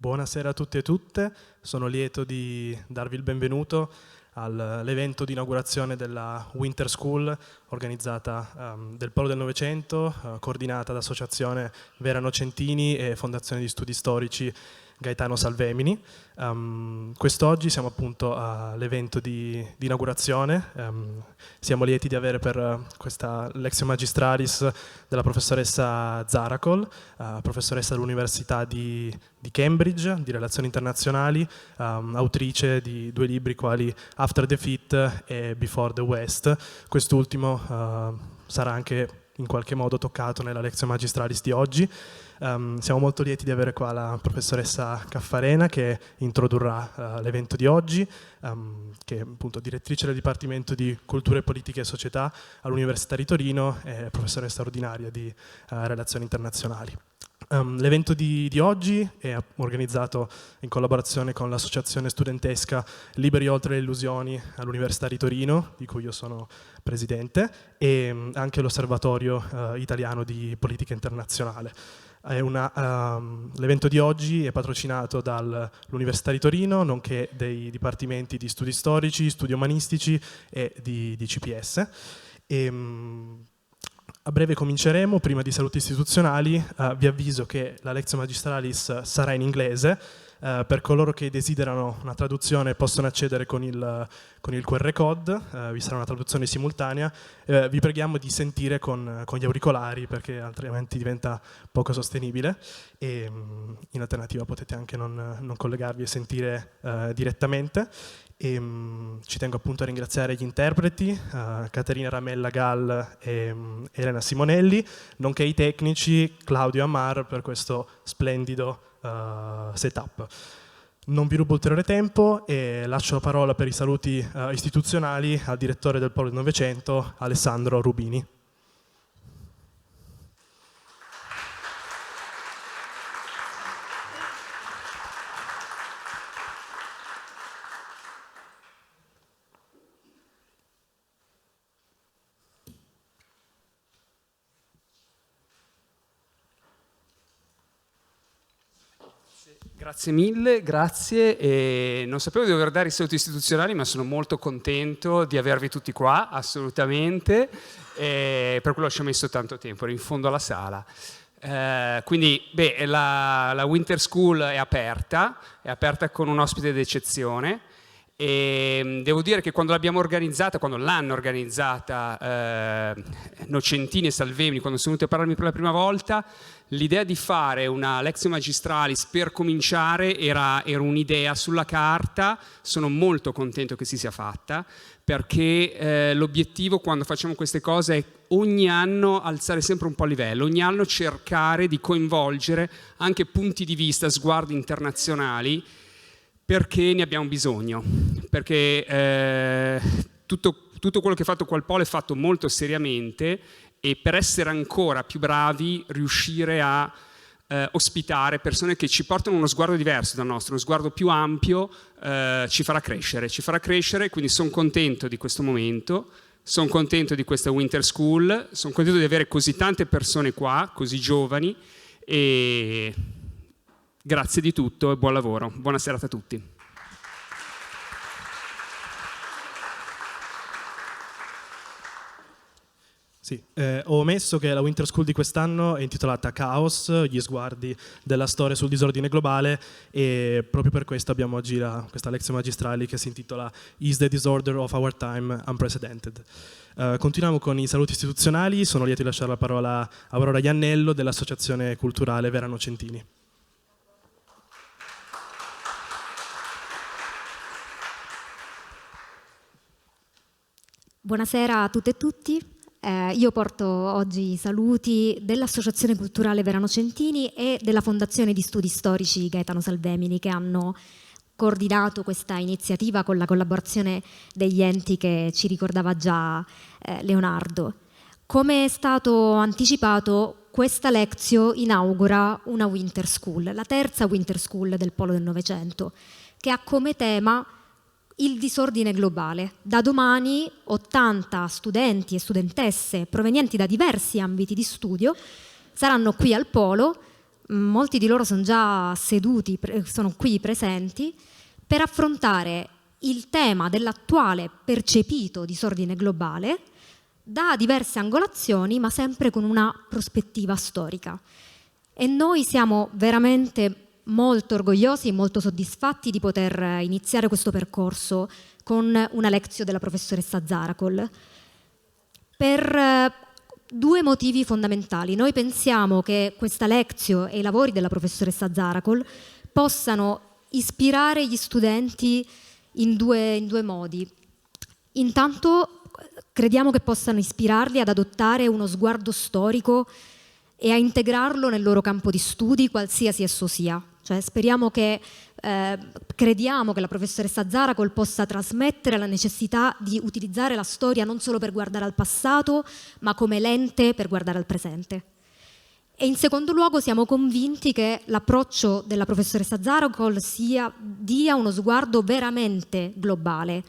Buonasera a tutti e tutte, sono lieto di darvi il benvenuto all'evento di inaugurazione della Winter School organizzata del Polo del Novecento, coordinata da Associazione Vera Nocentini e Fondazione di Studi Storici Gaetano Salvemini. Quest'oggi siamo appunto all'evento di inaugurazione. Siamo lieti di avere per questa Lectio Magistralis della professoressa Zarakol, professoressa dell'Università di Cambridge, di Relazioni Internazionali, autrice di 2 libri quali After Defeat e Before the West. Quest'ultimo sarà anche in qualche modo toccato nella Lectio Magistralis di oggi. Siamo molto lieti di avere qua la professoressa Caffarena che introdurrà l'evento di oggi, che è appunto direttrice del Dipartimento di Cultura e Politiche e Società all'Università di Torino e professoressa ordinaria di Relazioni Internazionali. L'evento di oggi è organizzato in collaborazione con l'associazione studentesca Liberi Oltre le illusioni all'Università di Torino, di cui io sono presidente, e anche l'Osservatorio italiano di politica internazionale. L'evento di oggi è patrocinato dall'Università di Torino, nonché dei dipartimenti di studi storici, studi umanistici e di CPS. A breve cominceremo. Prima di saluti istituzionali vi avviso che la Lectio Magistralis sarà in inglese. Per coloro che desiderano una traduzione possono accedere con il QR code, vi sarà una traduzione simultanea. Vi preghiamo di sentire con gli auricolari perché altrimenti diventa poco sostenibile e in alternativa potete anche non collegarvi e sentire direttamente. Ci tengo appunto a ringraziare gli interpreti, Caterina Ramella Gall e Elena Simonelli, nonché i tecnici Claudio Amar per questo splendido setup. Non vi rubo ulteriore tempo e lascio la parola per i saluti istituzionali al direttore del Polo del Novecento, Alessandro Rubini. Grazie mille, grazie. E non sapevo di dover dare i saluti istituzionali, ma sono molto contento di avervi tutti qua, assolutamente, e per quello ci ho messo tanto tempo, ero in fondo alla sala. Quindi la Winter School è aperta con un ospite d'eccezione. E devo dire che quando l'hanno organizzata Nocentini e Salvemini, quando sono venuti a parlarmi per la prima volta, l'idea di fare una Lectio Magistralis per cominciare era un'idea sulla carta. Sono molto contento che si sia fatta, perché l'obiettivo quando facciamo queste cose è ogni anno alzare sempre un po' il livello, ogni anno cercare di coinvolgere anche punti di vista, sguardi internazionali, perché ne abbiamo bisogno, perché tutto quello che è fatto qua al Polo è fatto molto seriamente, e per essere ancora più bravi riuscire a ospitare persone che ci portano uno sguardo diverso dal nostro, uno sguardo più ampio, ci farà crescere, quindi sono contento di questo momento, sono contento di questa Winter School, sono contento di avere così tante persone qua, così giovani, e grazie di tutto e buon lavoro. Buona serata a tutti. Sì, ho omesso che la Winter School di quest'anno è intitolata Caos, gli sguardi della storia sul disordine globale, e proprio per questo abbiamo oggi questa Lectio Magistrali che si intitola Is the disorder of our time unprecedented? Continuiamo con i saluti istituzionali. Sono lieto di lasciare la parola a Aurora Iannello dell'Associazione Culturale Vera Nocentini. Buonasera a tutte e tutti. Io porto oggi i saluti dell'Associazione Culturale Vera Nocentini e della Fondazione di Studi Storici Gaetano Salvemini, che hanno coordinato questa iniziativa con la collaborazione degli enti che ci ricordava già Leonardo. Come è stato anticipato, questa Lectio inaugura una Winter School, la terza Winter School del Polo del Novecento, che ha come tema il disordine globale. Da domani 80 studenti e studentesse provenienti da diversi ambiti di studio saranno qui al Polo molti di loro sono già seduti, sono qui presenti, per affrontare il tema dell'attuale percepito disordine globale da diverse angolazioni, ma sempre con una prospettiva storica. E noi siamo veramente molto orgogliosi e molto soddisfatti di poter iniziare questo percorso con una Lectio della professoressa Zarakol, per due motivi fondamentali. Noi pensiamo che questa Lectio e i lavori della professoressa Zarakol possano ispirare gli studenti in due modi. Intanto crediamo che possano ispirarli ad adottare uno sguardo storico e a integrarlo nel loro campo di studi, qualsiasi esso sia. Cioè, crediamo che la professoressa Zarakol possa trasmettere la necessità di utilizzare la storia non solo per guardare al passato, ma come lente per guardare al presente. E in secondo luogo siamo convinti che l'approccio della professoressa Zarakol dia uno sguardo veramente globale.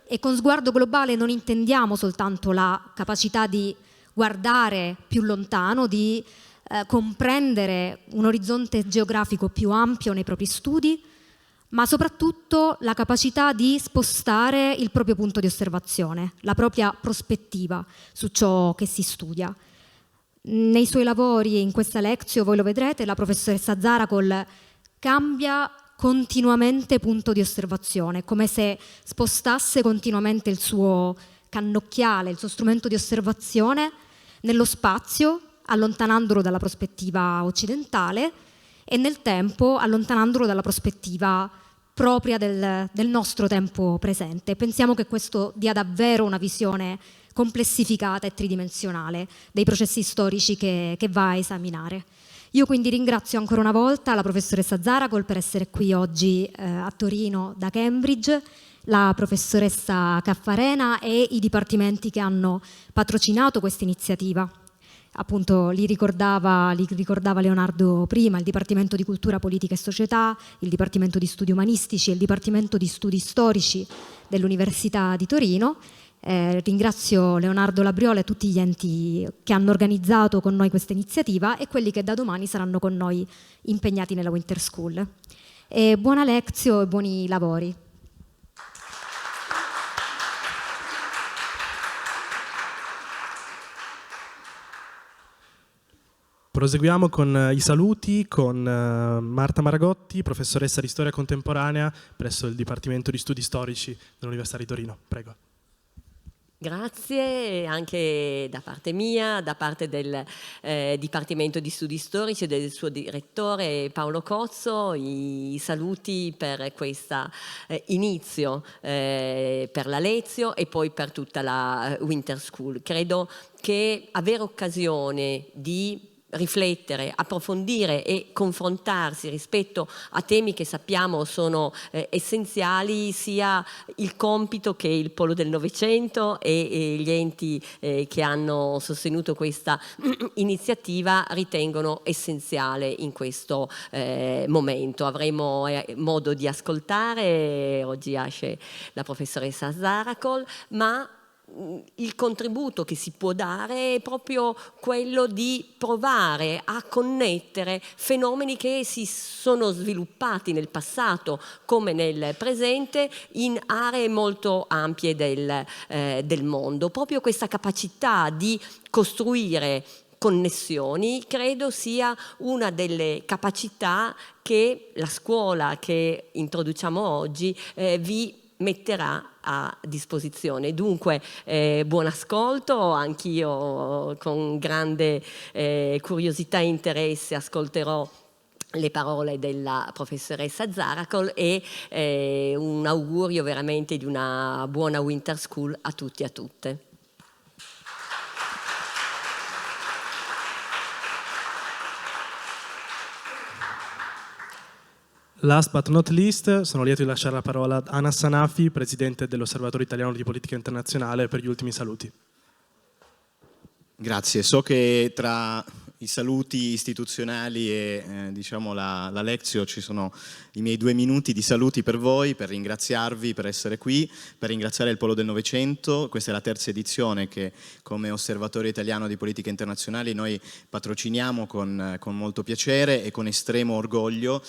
E con sguardo globale non intendiamo soltanto la capacità di guardare più lontano, di comprendere un orizzonte geografico più ampio nei propri studi, ma soprattutto la capacità di spostare il proprio punto di osservazione, la propria prospettiva su ciò che si studia. Nei suoi lavori e in questa Lectio, voi lo vedrete, la professoressa Zarakol cambia continuamente punto di osservazione, come se spostasse continuamente il suo cannocchiale, il suo strumento di osservazione nello spazio, allontanandolo dalla prospettiva occidentale e nel tempo allontanandolo dalla prospettiva propria del nostro tempo presente. Pensiamo che questo dia davvero una visione complessificata e tridimensionale dei processi storici che va a esaminare. Io quindi ringrazio ancora una volta la professoressa Zarakol per essere qui oggi a Torino da Cambridge, la professoressa Caffarena e i dipartimenti che hanno patrocinato questa iniziativa. Appunto li ricordava Leonardo prima, il Dipartimento di Cultura, Politica e Società, il Dipartimento di Studi Umanistici e il Dipartimento di Studi Storici dell'Università di Torino. Ringrazio Leonardo Labriola e tutti gli enti che hanno organizzato con noi questa iniziativa e quelli che da domani saranno con noi impegnati nella Winter School. Buona Lectio e buoni lavori. Proseguiamo con i saluti con Marta Maragotti, professoressa di storia contemporanea presso il Dipartimento di Studi Storici dell'Università di Torino. Prego. Grazie anche da parte mia, da parte del Dipartimento di Studi Storici e del suo direttore Paolo Cozzo, i saluti per questo inizio per la Lectio e poi per tutta la Winter School. Credo che avere occasione di riflettere, approfondire e confrontarsi rispetto a temi che sappiamo sono essenziali sia il compito che il Polo del Novecento e gli enti che hanno sostenuto questa iniziativa ritengono essenziale in questo momento. Avremo modo di ascoltare oggi Ayşe la professoressa Zarakol, ma il contributo che si può dare è proprio quello di provare a connettere fenomeni che si sono sviluppati nel passato come nel presente in aree molto ampie del mondo. Proprio questa capacità di costruire connessioni credo sia una delle capacità che la scuola che introduciamo oggi vi metterà a disposizione. Dunque buon ascolto, anch'io con grande curiosità e interesse ascolterò le parole della professoressa Zarakol e un augurio veramente di una buona Winter School a tutti e a tutte. Last but not least, sono lieto di lasciare la parola ad Anas Sanafi, presidente dell'Osservatorio Italiano di Politica Internazionale, per gli ultimi saluti. Grazie. So che tra i saluti istituzionali e diciamo la Lectio, ci sono i miei 2 minuti di saluti per voi, per ringraziarvi per essere qui, per ringraziare il Polo del Novecento. Questa è la 3ª edizione che come Osservatorio Italiano di Politiche Internazionali noi patrociniamo con molto piacere e con estremo orgoglio.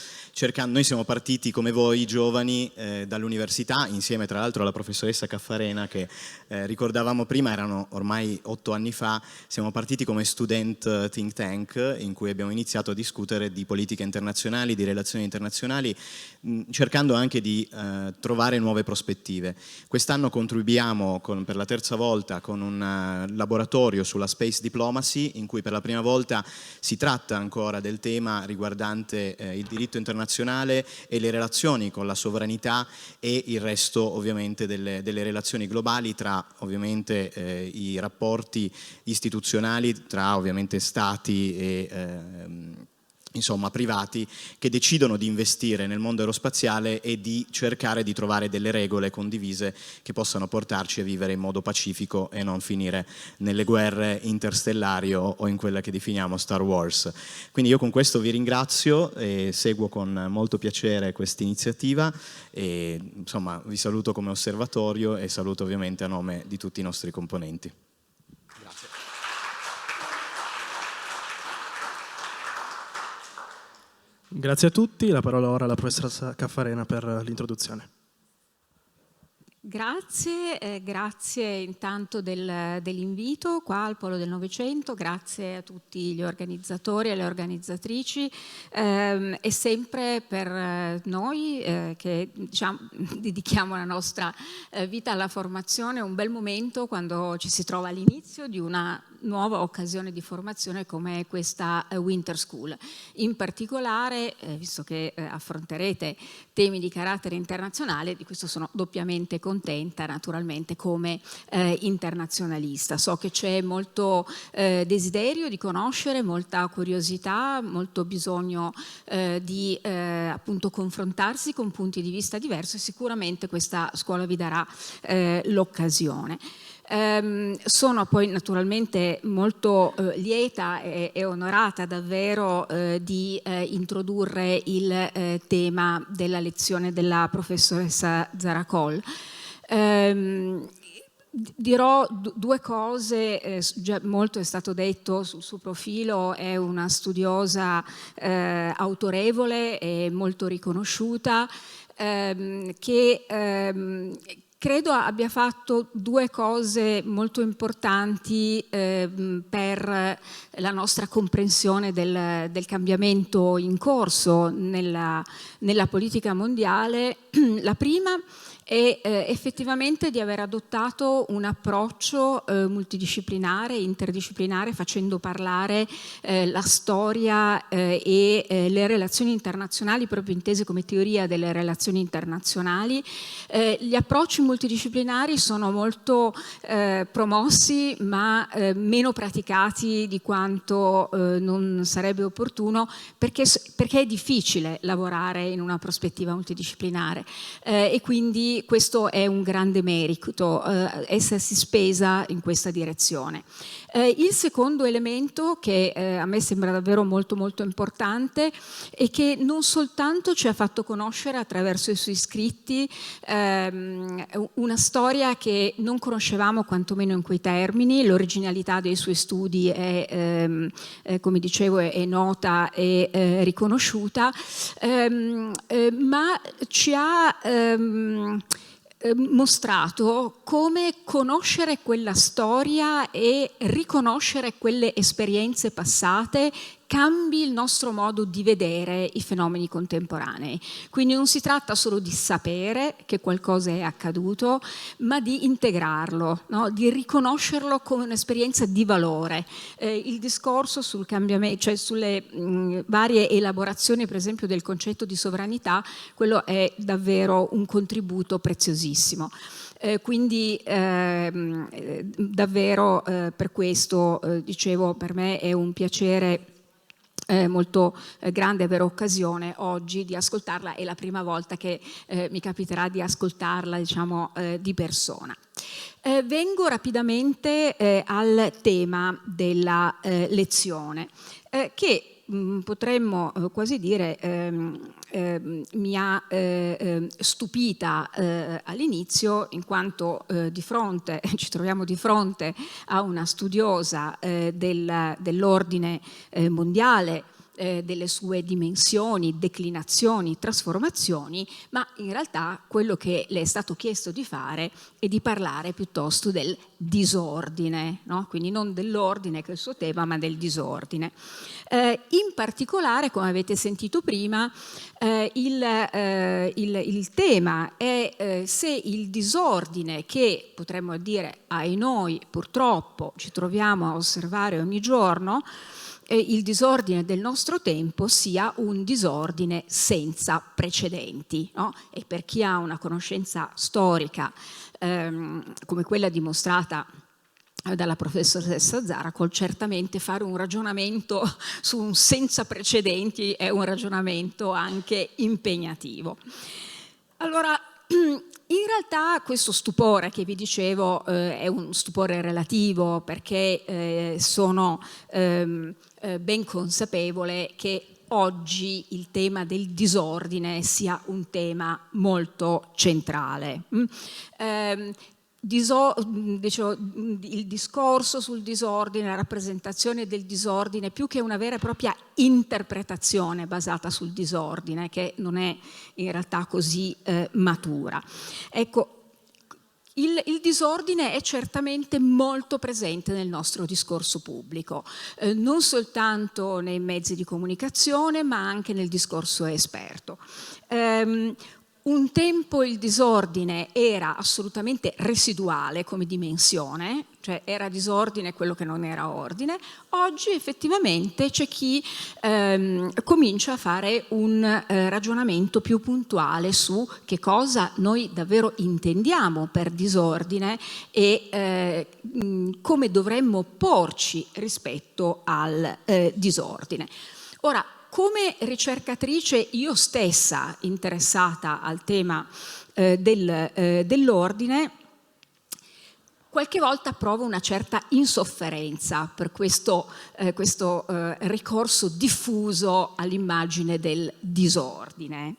Noi siamo partiti come voi giovani dall'università, insieme tra l'altro alla professoressa Caffarena che ricordavamo prima, erano ormai 8 anni fa. Siamo partiti come student think tank in cui abbiamo iniziato a discutere di politica internazionali, di relazioni internazionali, cercando anche di trovare nuove prospettive. Quest'anno contribuiamo per la 3ª volta con un laboratorio sulla space diplomacy, in cui per la prima volta si tratta ancora del tema riguardante il diritto internazionale e le relazioni con la sovranità e il resto ovviamente delle relazioni globali tra ovviamente i rapporti istituzionali tra ovviamente stati e insomma privati che decidono di investire nel mondo aerospaziale e di cercare di trovare delle regole condivise che possano portarci a vivere in modo pacifico e non finire nelle guerre interstellari o in quella che definiamo Star Wars. Quindi io con questo vi ringrazio e seguo con molto piacere questa iniziativa e insomma vi saluto come osservatorio e saluto ovviamente a nome di tutti i nostri componenti. Grazie a tutti, la parola ora alla professoressa Caffarena per l'introduzione. Grazie, grazie intanto dell'invito qua al Polo del Novecento, grazie a tutti gli organizzatori e le organizzatrici. È sempre per noi che diciamo, dedichiamo la nostra vita alla formazione un bel momento quando ci si trova all'inizio di una nuova occasione di formazione come questa Winter School. In particolare, visto che affronterete temi di carattere internazionale, di questo sono doppiamente contenta naturalmente come internazionalista. So che c'è molto desiderio di conoscere, molta curiosità, molto bisogno di appunto confrontarsi con punti di vista diversi e sicuramente questa scuola vi darà l'occasione. Sono poi naturalmente molto lieta e onorata davvero di introdurre il tema della lezione della professoressa Zarakol. Dirò 2 cose, già molto è stato detto sul suo profilo, è una studiosa autorevole e molto riconosciuta che credo abbia fatto 2 cose molto importanti per la nostra comprensione del cambiamento in corso nella politica mondiale. La prima è effettivamente di aver adottato un approccio multidisciplinare, interdisciplinare, facendo parlare la storia e le relazioni internazionali, proprio intese come teoria delle relazioni internazionali. Gli approcci multidisciplinari sono molto promossi, ma meno praticati di quanto non sarebbe opportuno, perché è difficile lavorare in una prospettiva multidisciplinare e quindi questo è un grande merito, essersi spesa in questa direzione. Il secondo elemento che a me sembra davvero molto molto importante è che non soltanto ci ha fatto conoscere attraverso i suoi scritti una storia che non conoscevamo quantomeno in quei termini, l'originalità dei suoi studi è come dicevo è nota e riconosciuta, ma ci ha mostrato come conoscere quella storia e riconoscere quelle esperienze passate cambi il nostro modo di vedere i fenomeni contemporanei. Quindi non si tratta solo di sapere che qualcosa è accaduto, ma di integrarlo, no? Di riconoscerlo come un'esperienza di valore. Il discorso sul cambiamento, cioè sulle varie elaborazioni, per esempio, del concetto di sovranità, quello è davvero un contributo preziosissimo. Quindi davvero per questo, dicevo, per me è un piacere molto grande avere occasione oggi di ascoltarla, è la prima volta che mi capiterà di ascoltarla, diciamo, di persona. Vengo rapidamente al tema della lezione, che potremmo quasi dire mi ha stupita all'inizio, in quanto ci troviamo di fronte a una studiosa dell'ordine mondiale, delle sue dimensioni, declinazioni, trasformazioni, ma in realtà quello che le è stato chiesto di fare è di parlare piuttosto del disordine, no? Quindi non dell'ordine che è il suo tema, ma del disordine. In particolare, come avete sentito prima, il tema è se il disordine che potremmo dire ai noi purtroppo ci troviamo a osservare ogni giorno, il disordine del nostro tempo sia un disordine senza precedenti, no? E per chi ha una conoscenza storica come quella dimostrata dalla professoressa Zarakol, certamente fare un ragionamento su un senza precedenti è un ragionamento anche impegnativo. Allora, in realtà questo stupore che vi dicevo è un stupore relativo, perché sono ben consapevole che oggi il tema del disordine sia un tema molto centrale. Il discorso sul disordine, la rappresentazione del disordine, più che una vera e propria interpretazione basata sul disordine, che non è in realtà così matura. Ecco, il disordine è certamente molto presente nel nostro discorso pubblico, non soltanto nei mezzi di comunicazione, ma anche nel discorso esperto. Un tempo il disordine era assolutamente residuale come dimensione, cioè era disordine quello che non era ordine. Oggi effettivamente c'è chi comincia a fare un ragionamento più puntuale su che cosa noi davvero intendiamo per disordine e come dovremmo porci rispetto al disordine. Ora, come ricercatrice io stessa interessata al tema dell'ordine, qualche volta provo una certa insofferenza per questo ricorso diffuso all'immagine del disordine.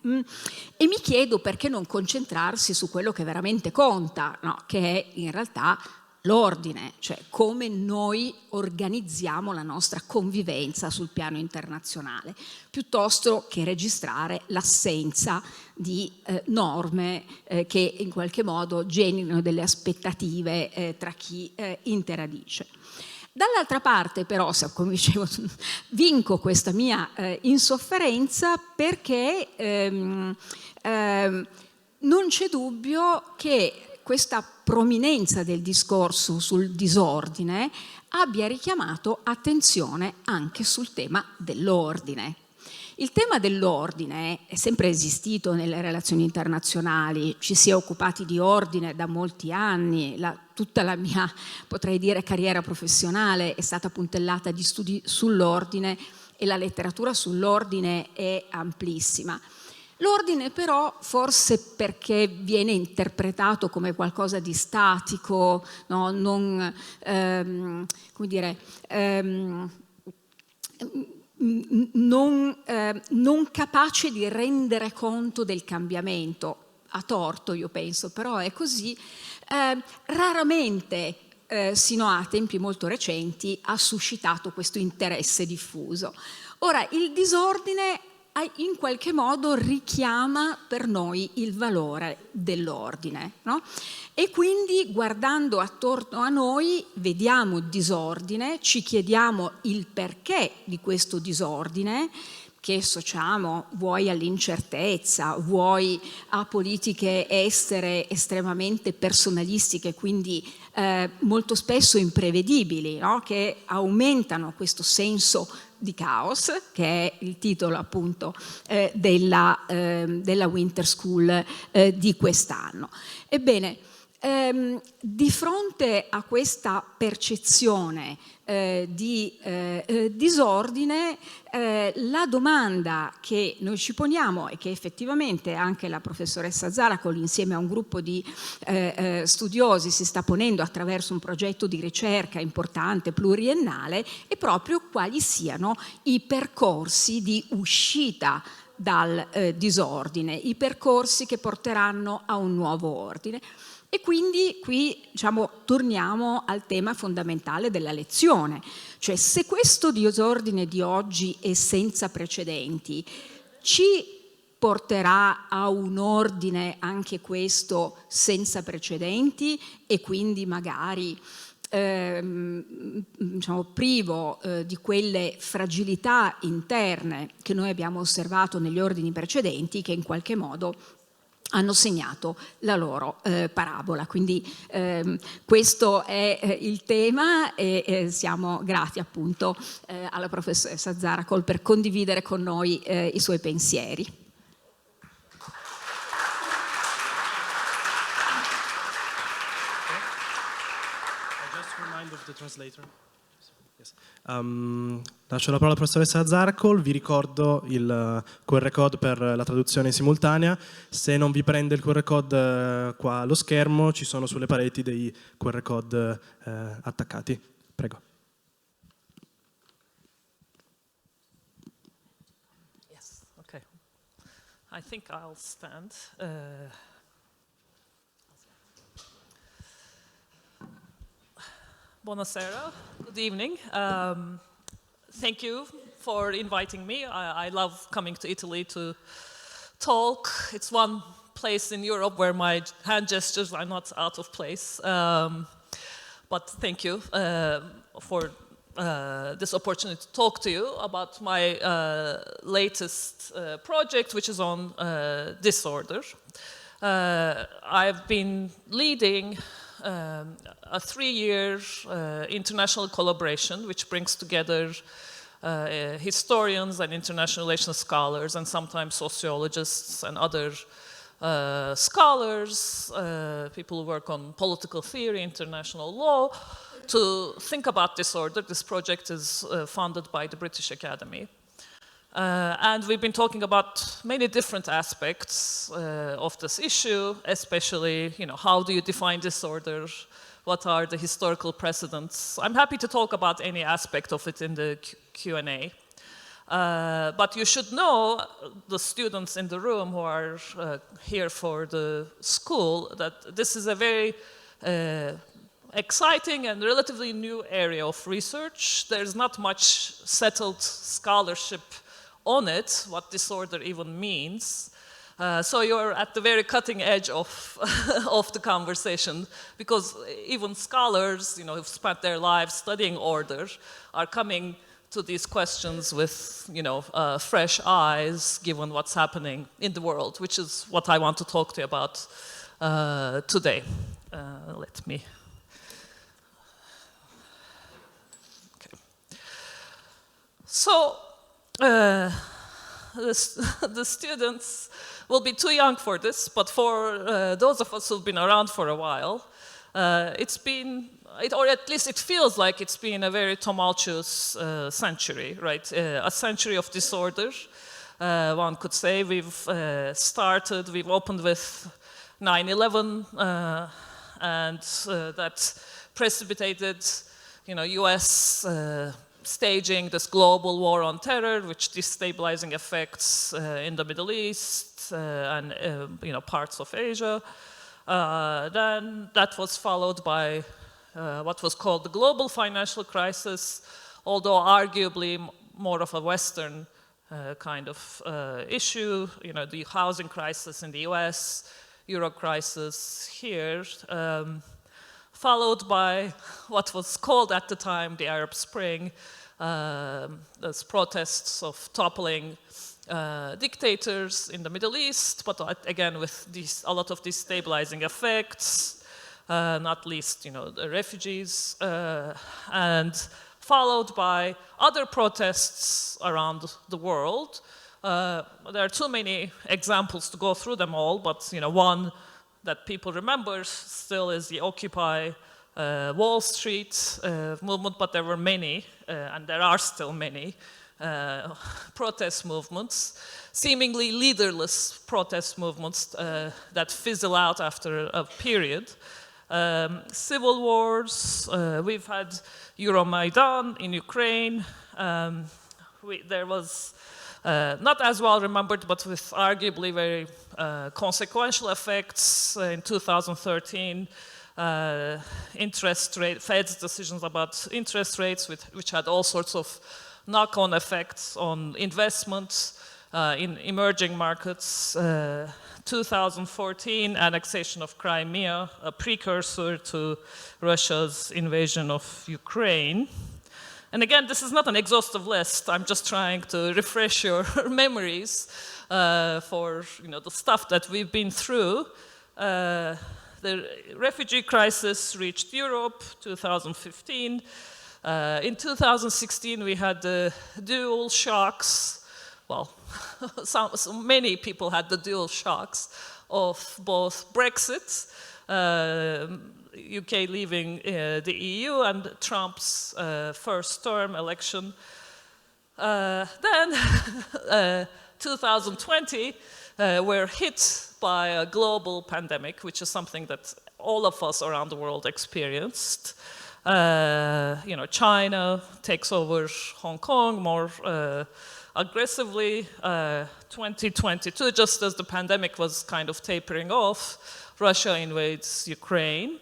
E mi chiedo perché non concentrarsi su quello che veramente conta, no? Che è in realtà l'ordine, cioè come noi organizziamo la nostra convivenza sul piano internazionale, piuttosto che registrare l'assenza di norme che in qualche modo generino delle aspettative tra chi interagisce. Dall'altra parte però, come dicevo, vinco questa mia insofferenza perché non c'è dubbio che questa prominenza del discorso sul disordine abbia richiamato attenzione anche sul tema dell'ordine. Il tema dell'ordine è sempre esistito nelle relazioni internazionali, ci si è occupati di ordine da molti anni, tutta la mia, potrei dire, carriera professionale è stata puntellata di studi sull'ordine e la letteratura sull'ordine è amplissima. L'ordine però, forse perché viene interpretato come qualcosa di statico, no? non capace di rendere conto del cambiamento, a torto io penso, però è così, raramente sino a tempi molto recenti ha suscitato questo interesse diffuso. Ora, il disordine in qualche modo richiama per noi il valore dell'ordine, no? E quindi guardando attorno a noi vediamo disordine, ci chiediamo il perché di questo disordine, che associamo vuoi all'incertezza, vuoi a politiche estere estremamente personalistiche, quindi molto spesso imprevedibili, no? Che aumentano questo senso di Caos, che è il titolo appunto della Winter School di quest'anno. Ebbene, Di fronte a questa percezione di disordine, la domanda che noi ci poniamo e che effettivamente anche la professoressa Zarakol insieme a un gruppo di studiosi si sta ponendo attraverso un progetto di ricerca importante, pluriennale, è proprio quali siano i percorsi di uscita dal disordine, i percorsi che porteranno a un nuovo ordine. E quindi qui, diciamo, torniamo al tema fondamentale della lezione, cioè se questo disordine di oggi è senza precedenti, ci porterà a un ordine anche questo senza precedenti e quindi magari diciamo, privo di quelle fragilità interne che noi abbiamo osservato negli ordini precedenti, che in qualche modo hanno segnato la loro parabola. Quindi questo è il tema e siamo grati appunto alla professoressa Zarakol per condividere con noi i suoi pensieri. Lascio la parola alla professoressa Zarakol, vi ricordo il QR code per la traduzione simultanea. Se non vi prende il QR code qua allo schermo, ci sono sulle pareti dei QR code attaccati. Prego. Yes, okay. I think I'll stand. Buonasera, good evening. Thank you for inviting me. I love coming to Italy to talk. It's one place in Europe where my hand gestures are not out of place. But thank you for this opportunity to talk to you about my latest project, which is on disorder. I've been leading a 3-year international collaboration which brings together historians and international relations scholars and sometimes sociologists and other scholars, people who work on political theory, international law, to think about disorder. This project is funded by the British Academy. And we've been talking about many different aspects of this issue, especially, how do you define disorder? What are the historical precedents? I'm happy to talk about any aspect of it in the Q&A. But you should know, the students in the room who are here for the school, that this is a very exciting and relatively new area of research. There's not much settled scholarship on it, what disorder even means. So you're at the very cutting edge of, of the conversation, because even scholars, who've spent their lives studying order, are coming to these questions with, fresh eyes, given what's happening in the world, which is what I want to talk to you about today. Let me. Okay. So. The students will be too young for this, but for those of us who've been around for a while, or at least it feels like it's been a very tumultuous century, right? A century of disorder, one could say. We've opened with 9/11, and that precipitated, US staging this global war on terror, which destabilizing effects in the Middle East and parts of Asia. Then that was followed by what was called the global financial crisis, although arguably more of a Western kind of issue. The housing crisis in the US, Euro crisis here. Followed by what was called at the time the Arab Spring, those protests of toppling dictators in the Middle East, but again with a lot of destabilizing effects, not least the refugees, and followed by other protests around the world. There are too many examples to go through them all, but one that people remember still is the Occupy Wall Street movement, but there were many, and there are still many, protest movements, seemingly leaderless protest movements that fizzle out after a period. Civil wars, we've had Euromaidan in Ukraine. There was not as well remembered, but with arguably very consequential effects in 2013. Interest rate, Fed's decisions about interest rates, which had all sorts of knock-on effects on investments in emerging markets. 2014, annexation of Crimea, a precursor to Russia's invasion of Ukraine. And again, this is not an exhaustive list. I'm just trying to refresh your memories for the stuff that we've been through. The refugee crisis reached Europe, 2015. In 2016, we had the dual shocks. Well, many people had the dual shocks of both Brexit, UK leaving the EU, and Trump's first term election. Then 2020, we're hit by a global pandemic, which is something that all of us around the world experienced. China takes over Hong Kong more aggressively. 2022, just as the pandemic was kind of tapering off, Russia invades Ukraine,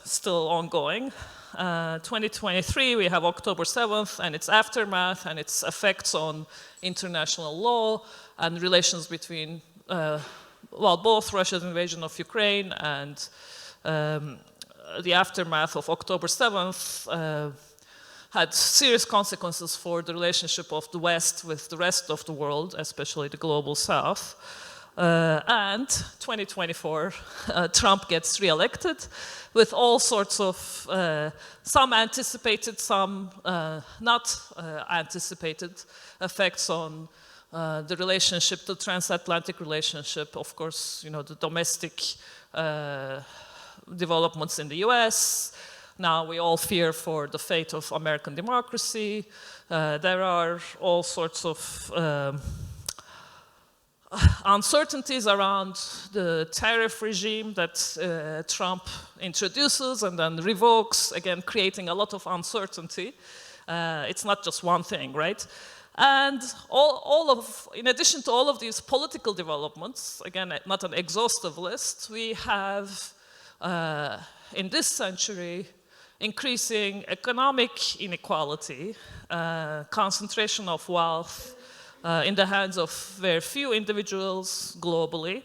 still ongoing. 2023, we have October 7th and its aftermath and its effects on international law and relations between, both Russia's invasion of Ukraine and the aftermath of October 7th had serious consequences for the relationship of the West with the rest of the world, especially the global South. And 2024, Trump gets reelected with all sorts of, some anticipated, some not anticipated effects on the relationship, the transatlantic relationship, of course, the domestic developments in the US. Now we all fear for the fate of American democracy. There are all sorts of uncertainties around the tariff regime that Trump introduces and then revokes, again, creating a lot of uncertainty. It's not just one thing, right? And in addition to all of these political developments, again, not an exhaustive list, we have, in this century, increasing economic inequality, concentration of wealth in the hands of very few individuals globally,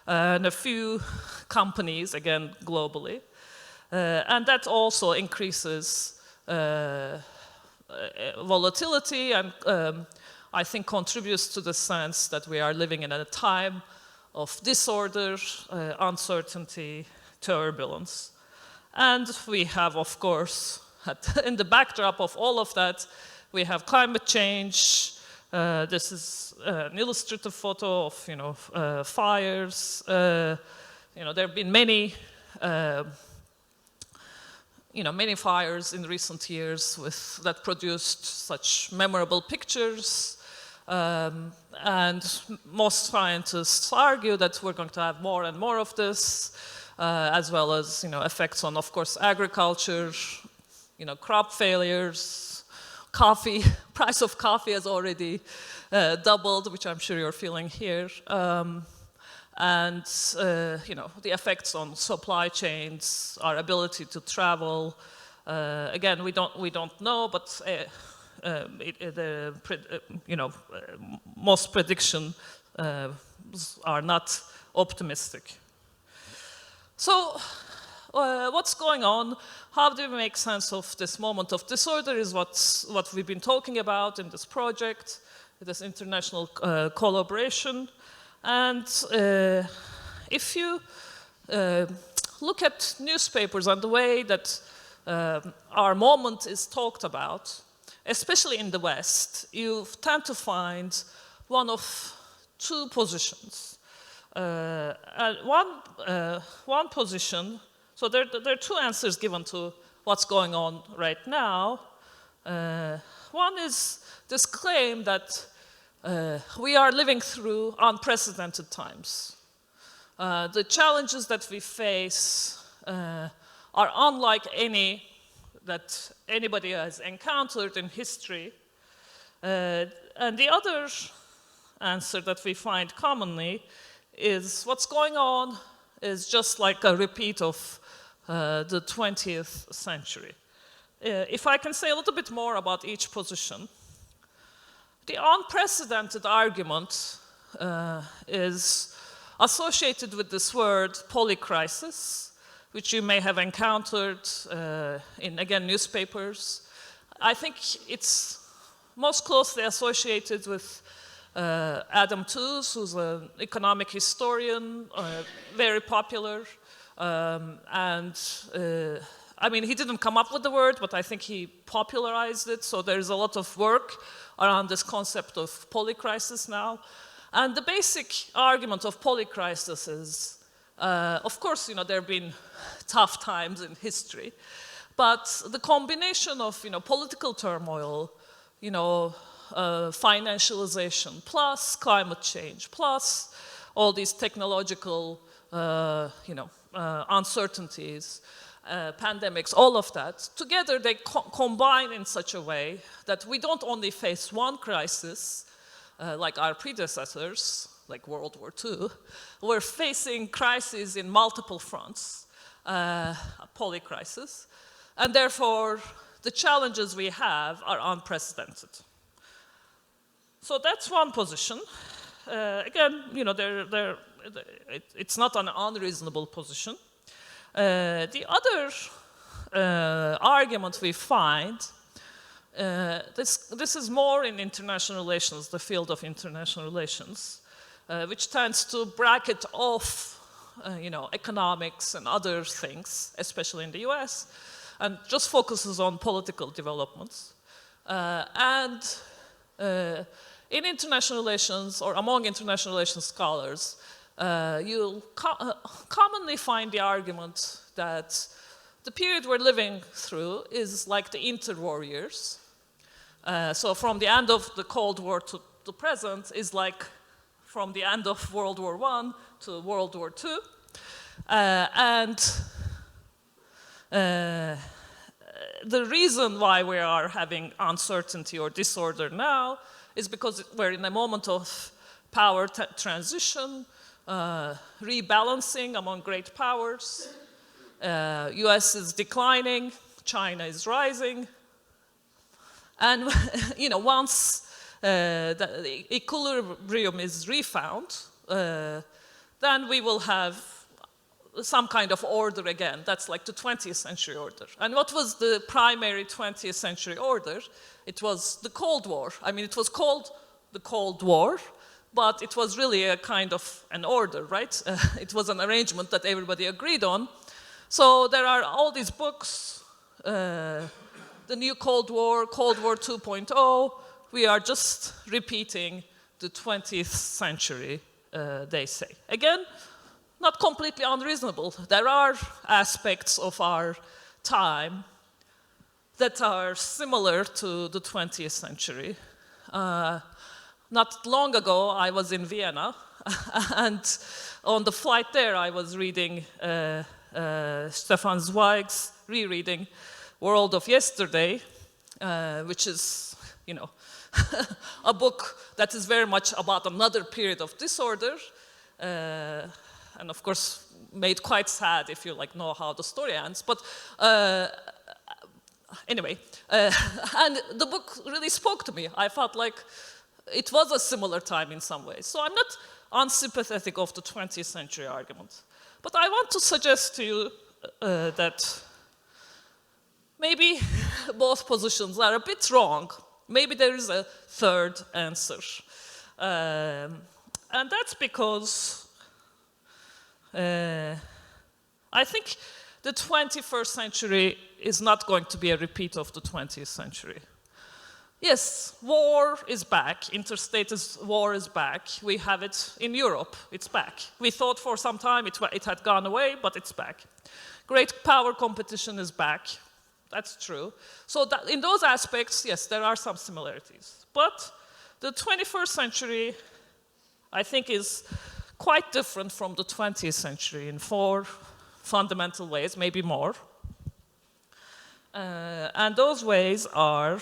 and a few companies, again, globally. And that also increases volatility and I think contributes to the sense that we are living in a time of disorder, uncertainty, turbulence. And we have, of course, in the backdrop of all of that, we have climate change. This is an illustrative photo of, fires. There have been many, many fires in recent years that produced such memorable pictures. And most scientists argue that we're going to have more and more of this, as well as, effects on, of course, agriculture, crop failures, coffee. Price of coffee has already doubled, which I'm sure you're feeling here. And, the effects on supply chains, our ability to travel. Again, we don't know, but most predictions are not optimistic. So, what's going on? How do we make sense of this moment of disorder is what we've been talking about in this project, this international collaboration. And if you look at newspapers and the way that our moment is talked about, especially in the West, you tend to find one of two positions. And one position, so there are two answers given to what's going on right now. One is this claim that we are living through unprecedented times. The challenges that we face are unlike any that anybody has encountered in history. And the other answer that we find commonly is what's going on is just like a repeat of the 20th century. If I can say a little bit more about each position, the unprecedented argument is associated with this word polycrisis, which you may have encountered in, again, newspapers. I think it's most closely associated with Adam Tooze, who's an economic historian, very popular. I mean, he didn't come up with the word, but I think he popularized it. So there's a lot of work around this concept of polycrisis now. And the basic argument of polycrisis is, of course, there have been tough times in history, but the combination of, political turmoil, financialization, plus climate change, plus all these technological, uncertainties, pandemics, all of that, together they combine in such a way that we don't only face one crisis, like our predecessors, like World War II, we're facing crises in multiple fronts, a polycrisis, and therefore the challenges we have are unprecedented. So that's one position. Again, it's not an unreasonable position. The other argument we find, this is more in international relations, the field of international relations, which tends to bracket off, economics and other things, especially in the US, and just focuses on political developments. In international relations, or among international relations scholars, you'll commonly find the argument that the period we're living through is like the interwar years. So from the end of the Cold War to the present is like from the end of World War I to World War II. The reason why we are having uncertainty or disorder now is because we're in a moment of power transition, rebalancing among great powers. US is declining, China is rising. And once the equilibrium is refound, then we will have some kind of order again. That's like the 20th century order. And what was the primary 20th century order? It was the Cold War. I mean, it was called the Cold War, but it was really a kind of an order, right? It was an arrangement that everybody agreed on. So there are all these books, the new Cold War 2.0. We are just repeating the 20th century, they say. Again, not completely unreasonable. There are aspects of our time that are similar to the 20th century. Not long ago, I was in Vienna, and on the flight there, I was reading Stefan Zweig's rereading World of Yesterday, which is, a book that is very much about another period of disorder, and of course, made quite sad if you know how the story ends. But anyway, and the book really spoke to me. I felt like it was a similar time in some ways. So I'm not unsympathetic of the 20th century argument. But I want to suggest to you that maybe both positions are a bit wrong. Maybe there is a third answer. And that's because I think the 21st century is not going to be a repeat of the 20th century. yes, war is back. Interstate war is back. We have it in Europe. It's back. We thought for some time it had gone away, but it's back. Great power competition is back. That's true. So that in those aspects, yes, there are some similarities. But the 21st century, I think, is quite different from the 20th century in 4 fundamental ways, maybe more. And those ways are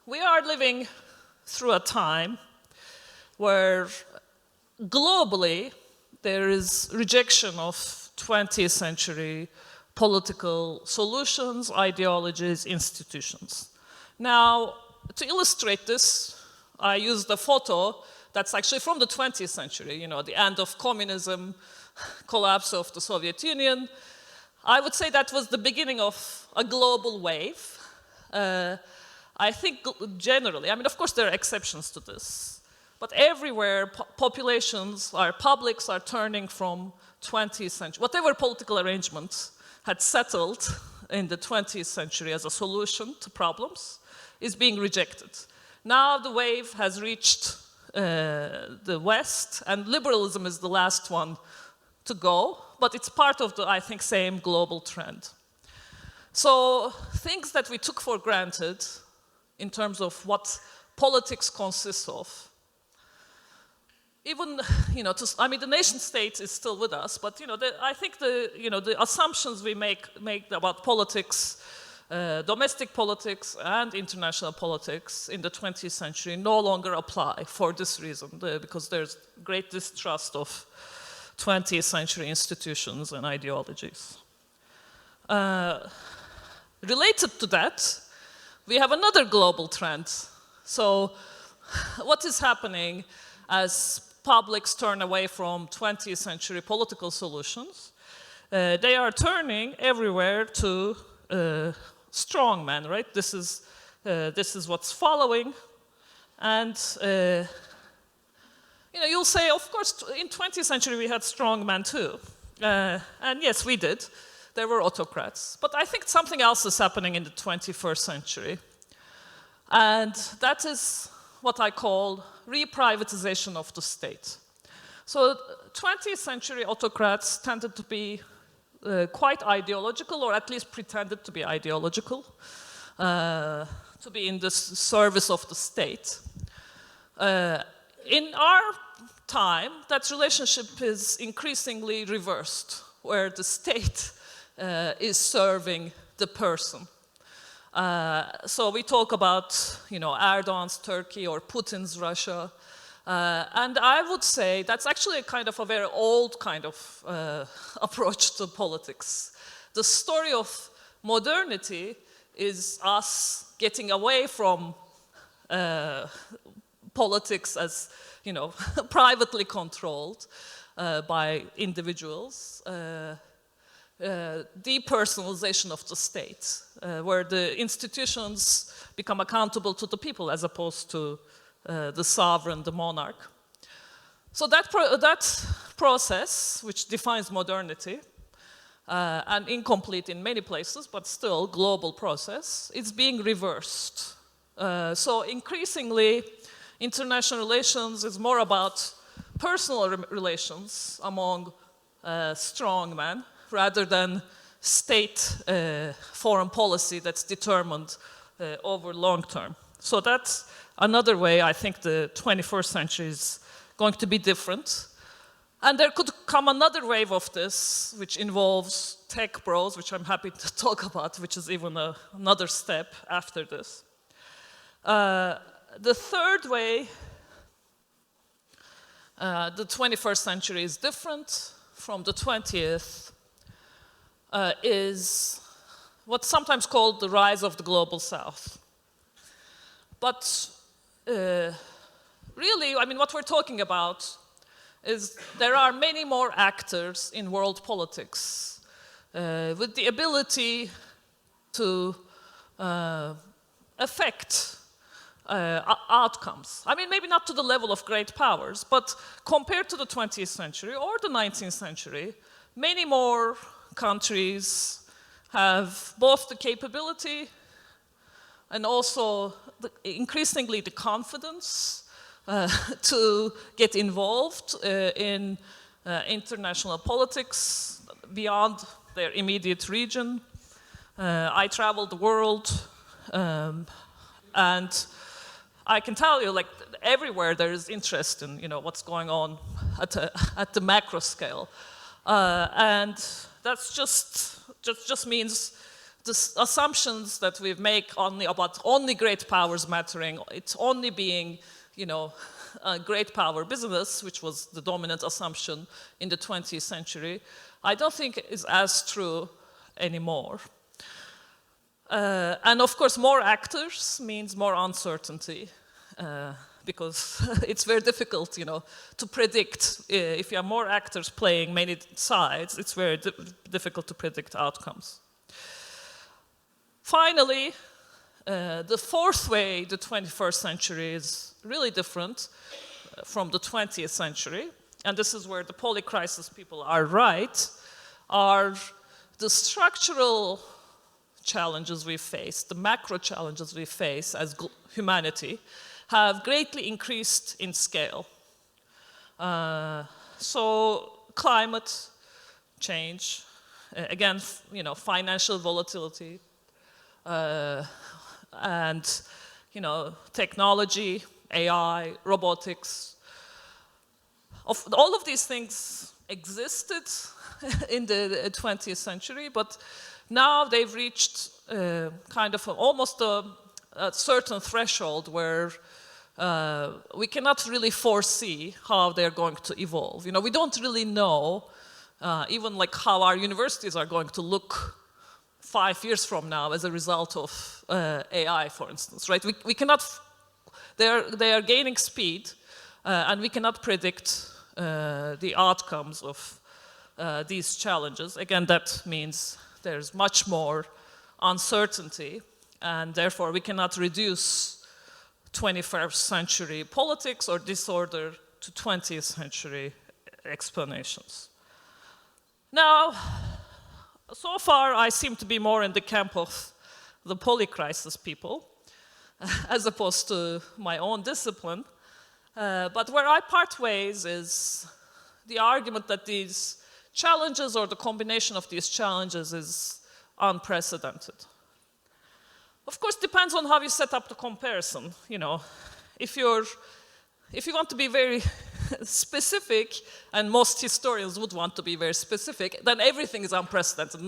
we are living through a time where globally there is rejection of 20th century political solutions, ideologies, institutions. Now, to illustrate this, I used a photo that's actually from the 20th century, you know, the end of communism, collapse of the Soviet Union. I would say that was the beginning of a global wave. I think generally, I mean, of course there are exceptions to this, but everywhere publics are turning from 20th century, whatever political arrangements had settled in the 20th century as a solution to problems is being rejected. Now the wave has reached the West, and liberalism is the last one to go, but it's part of the, I think, same global trend. So things that we took for granted in terms of what politics consists of, even, you know, I mean, the nation state is still with us, but, you know, I think the assumptions we make about politics, domestic politics and international politics in the 20th century no longer apply for this reason, because there's great distrust of 20th century institutions and ideologies. Related to that, we have another global trend. So what is happening as publics turn away from 20th century political solutions? They are turning everywhere to strongmen, right? This is what's following. And you know, you'll say, of course, in 20th century we had strongmen too. And yes, we did. There were autocrats. But I think something else is happening in the 21st century. And that is what I call reprivatization of the state. So 20th century autocrats tended to be quite ideological, or at least pretended to be ideological, to be in the service of the state. In our time, that relationship is increasingly reversed, where the state is serving the person. So we talk about, you know, Erdogan's Turkey or Putin's Russia, and I would say that's actually a kind of a very old kind of approach to politics. The story of modernity is us getting away from politics as, you know, privately controlled by individuals. Depersonalization of the state, where the institutions become accountable to the people as opposed to the sovereign, the monarch. So that process, which defines modernity, and incomplete in many places, but still global process, is being reversed. So increasingly, international relations is more about personal relations among strongmen, rather than state foreign policy that's determined over long term. So that's another way I think the 21st century is going to be different. And there could come another wave of this, which involves tech bros, which I'm happy to talk about, which is even another step after this. The third way the 21st century is different from the 20th is what's sometimes called the rise of the global south. But really, I mean, what we're talking about is there are many more actors in world politics with the ability to affect outcomes. I mean, maybe not to the level of great powers, but compared to the 20th century or the 19th century, many more countries have both the capability and also increasingly the confidence to get involved in international politics beyond their immediate region. I traveled the world, and I can tell you, like, everywhere there is interest in, what's going on at the macro scale, and that's just means the assumptions that we make about only great powers mattering, it's only being, a great power business, which was the dominant assumption in the 20th century, I don't think is as true anymore. And of course, more actors means more uncertainty, because it's very difficult, to predict. If you have more actors playing many sides, it's very difficult to predict outcomes. Finally, the fourth way the 21st century is really different from the 20th century, and this is where the polycrisis people are right, are the structural challenges we face, the macro challenges we face as humanity, have greatly increased in scale. So climate change, again, financial volatility, and technology, AI, robotics. All of these things existed in the 20th century, but now they've reached kind of almost a certain threshold where we cannot really foresee how they're going to evolve. We don't really know even like how our universities are going to look 5 years from now as a result of AI, for instance, right? We cannot, they are gaining speed, and we cannot predict the outcomes of these challenges. Again, that means there's much more uncertainty, and therefore we cannot reduce 21st century politics or disorder to 20th century explanations. Now, so far I seem to be more in the camp of the polycrisis people, as opposed to my own discipline. But where I part ways is the argument that these challenges, or the combination of these challenges, is unprecedented. Of course, depends on how you set up the comparison. If you want to be very specific, and most historians would want to be very specific, then everything is unprecedented.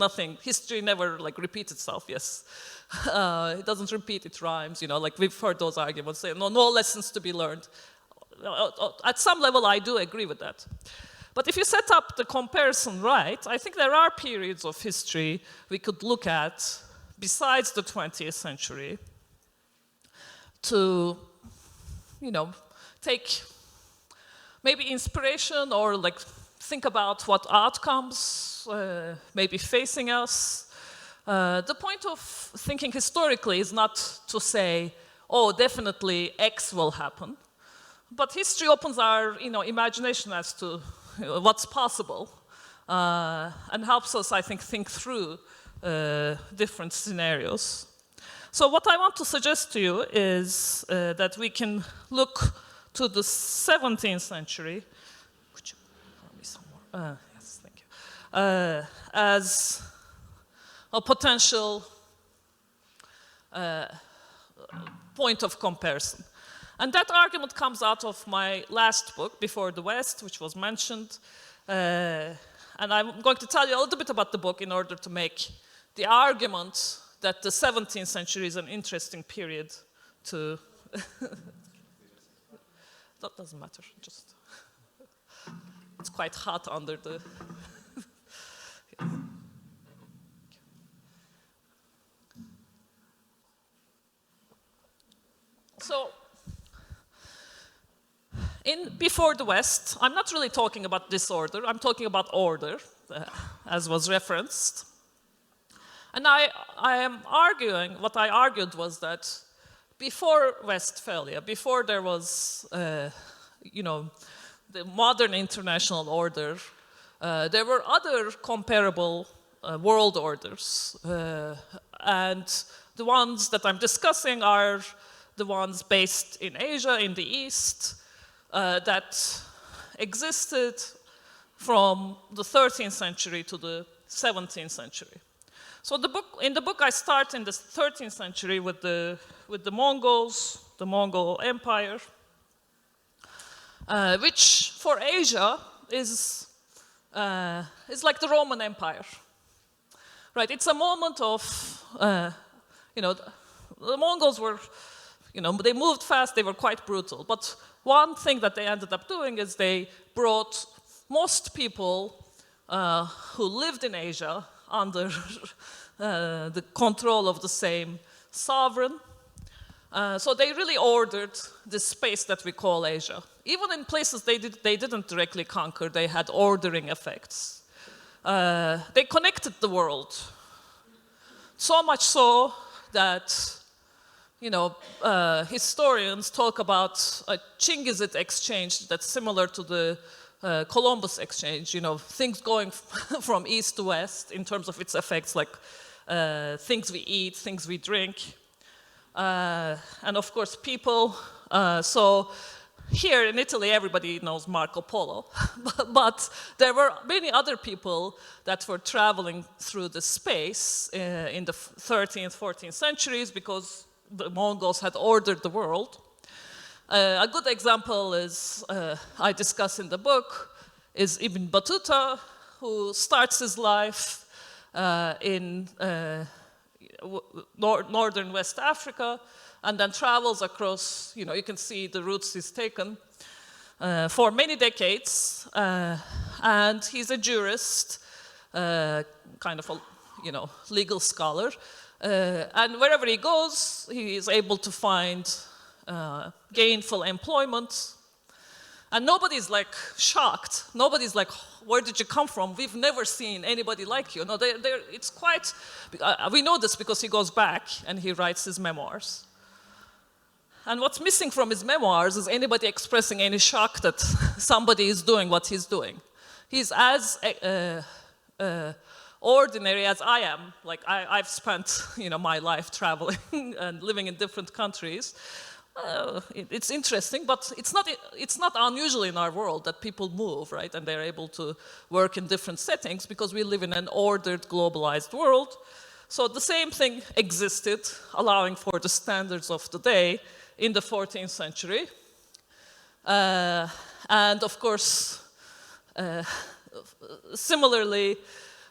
History never repeats itself. Yes, it doesn't repeat, it rhymes. We've heard those arguments say no lessons to be learned. At some level, I do agree with that. But if you set up the comparison right, I think there are periods of history we could look at besides the 20th century to, take maybe inspiration, or think about what outcomes may be facing us. The point of thinking historically is not to say, oh, definitely X will happen, but history opens our imagination as to what's possible, and helps us, I think through different scenarios. So what I want to suggest to you is that we can look to the 17th century. Could you pour me some more? Yes, thank you. As a potential point of comparison. And that argument comes out of my last book, Before the West, which was mentioned. And I'm going to tell you a little bit about the book in order to make the argument that the 17th century is an interesting period to... That doesn't matter, just... It's quite hot under the... Yeah. So, in Before the West, I'm not really talking about disorder, I'm talking about order, as was referenced. And I am arguing, what I argued was that before Westphalia, before there was, the modern international order, there were other comparable world orders. And the ones that I'm discussing are the ones based in Asia, in the East, that existed from the 13th century to the 17th century. So in the book I start in the 13th century with the Mongols, the Mongol Empire, which for Asia is like the Roman Empire. Right, it's a moment of, the Mongols were, they moved fast, they were quite brutal. But one thing that they ended up doing is they brought most people who lived in Asia under the control of the same sovereign. So they really ordered this space that we call Asia. Even in places they didn't directly conquer, they had ordering effects. They connected the world. So much so that, historians talk about a Chingizid exchange that's similar to the Columbus exchange, things going from east to west in terms of its effects, like things we eat, things we drink, and of course people. So here in Italy, everybody knows Marco Polo, but there were many other people that were traveling through the space in the 13th, 14th centuries because the Mongols had ordered the world. A good example is, I discuss in the book, is Ibn Battuta, who starts his life in northern West Africa, and then travels across, you can see the routes he's taken for many decades, and he's a jurist, kind of a, legal scholar, and wherever he goes, he is able to find gainful employment, and nobody's like shocked. Nobody's like, where did you come from? We've never seen anybody like you. No, it's quite, we know this because he goes back and he writes his memoirs. And what's missing from his memoirs is anybody expressing any shock that somebody is doing what he's doing. He's as ordinary as I am. Like I've spent, my life traveling and living in different countries. It's interesting, but it's not unusual in our world that people move, right? And they're able to work in different settings because we live in an ordered, globalized world. So the same thing existed, allowing for the standards of the day in the 14th century. And of course, similarly,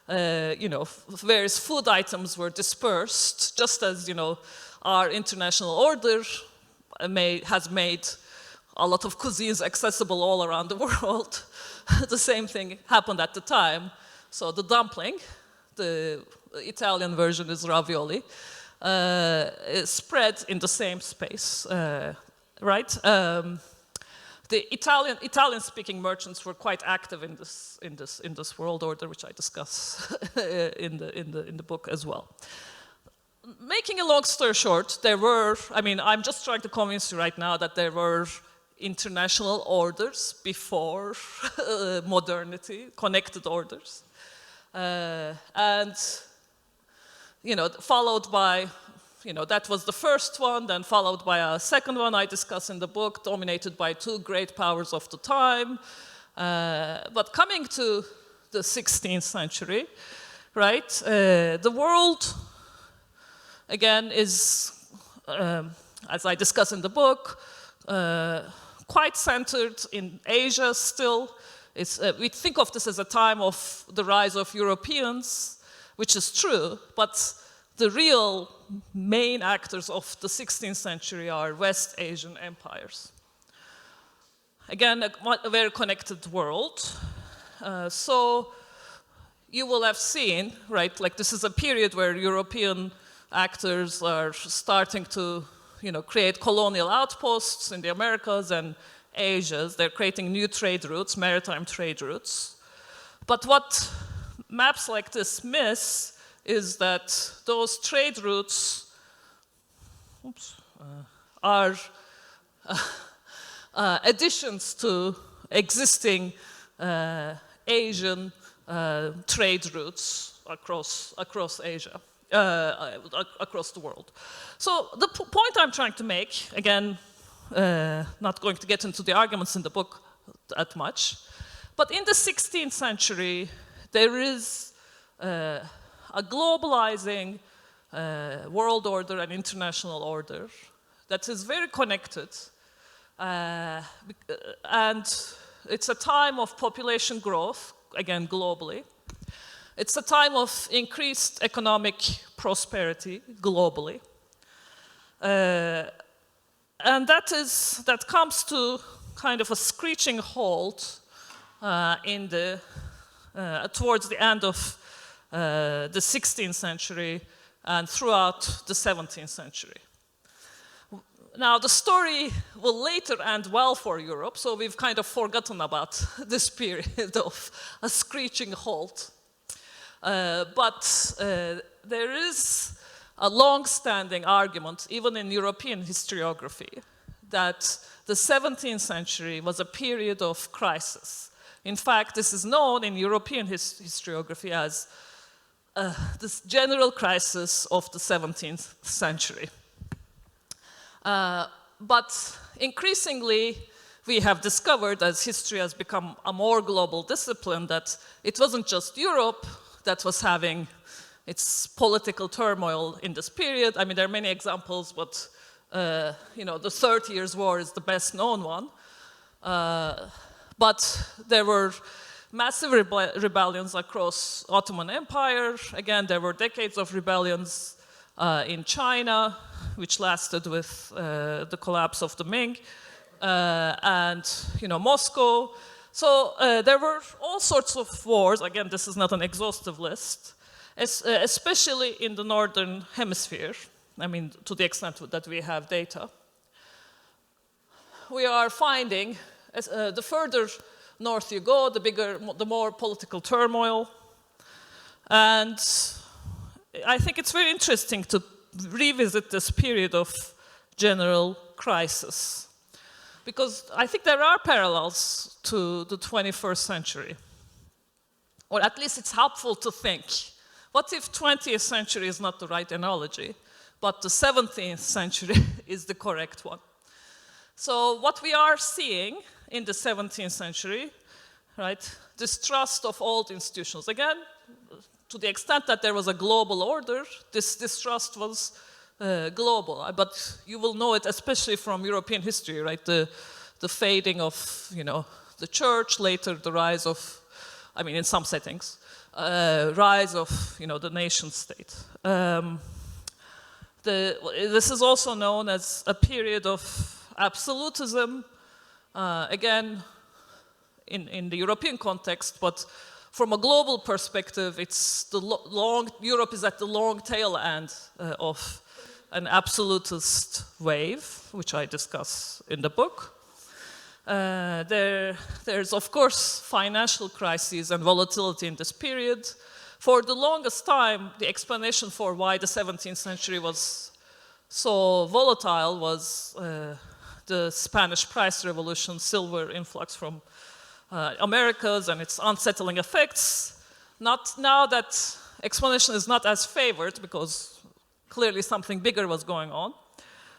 various food items were dispersed, just as, our international order has made a lot of cuisines accessible all around the world. The same thing happened at the time. So the dumpling, the Italian version is ravioli, is spread in the same space, right? The Italian-speaking merchants were quite active in this world order, which I discuss in the book as well. Making a long story short, I'm just trying to convince you right now that there were international orders before modernity, connected orders. And, followed by, that was the first one, then followed by a second one I discuss in the book, dominated by two great powers of the time. But coming to the 16th century, right, the world, again, is, as I discuss in the book, quite centered in Asia still. We think of this as a time of the rise of Europeans, which is true, but the real main actors of the 16th century are West Asian empires. Again, a very connected world. So you will have seen, right, like this is a period where European actors are starting to, create colonial outposts in the Americas and Asia. They're creating new trade routes, maritime trade routes. But what maps like this miss is that those trade routes are additions to existing Asian trade routes across Asia, across the world. So the point I'm trying to make, again, not going to get into the arguments in the book that much, but in the 16th century, there is a globalizing world order and international order that is very connected, and it's a time of population growth, again globally. It's a time of increased economic prosperity globally. And that comes to kind of a screeching halt towards the end of the 16th century and throughout the 17th century. Now, the story will later end well for Europe, so we've kind of forgotten about this period of a screeching halt. But there is a long-standing argument, even in European historiography, that the 17th century was a period of crisis. In fact, this is known in European historiography as this general crisis of the 17th century. But increasingly, we have discovered, as history has become a more global discipline, that it wasn't just Europe that was having its political turmoil in this period. I mean, there are many examples, but the 30 Years' War is the best known one. But there were massive rebellions across Ottoman Empire. Again, there were decades of rebellions in China, which lasted with the collapse of the Ming, and Moscow. So there were all sorts of wars. Again, this is not an exhaustive list, especially in the northern hemisphere. I mean, to the extent that we have data. We are finding, the further north you go, the more political turmoil. And I think it's very interesting to revisit this period of general crisis, because I think there are parallels to the 21st century. Or at least it's helpful to think, what if 20th century is not the right analogy, but the 17th century is the correct one? So what we are seeing in the 17th century, right, distrust of old institutions. Again, to the extent that there was a global order, this distrust was global. But you will know it especially from European history, right? The fading of, the church, later the rise of, in some settings, rise of, the nation state. This is also known as a period of absolutism, again, in the European context, but from a global perspective, it's Europe is at the long tail end of an absolutist wave, which I discuss in the book. There's, of course, financial crises and volatility in this period. For the longest time, the explanation for why the 17th century was so volatile was the Spanish price revolution, silver influx from Americas and its unsettling effects. Now that explanation is not as favored because clearly something bigger was going on,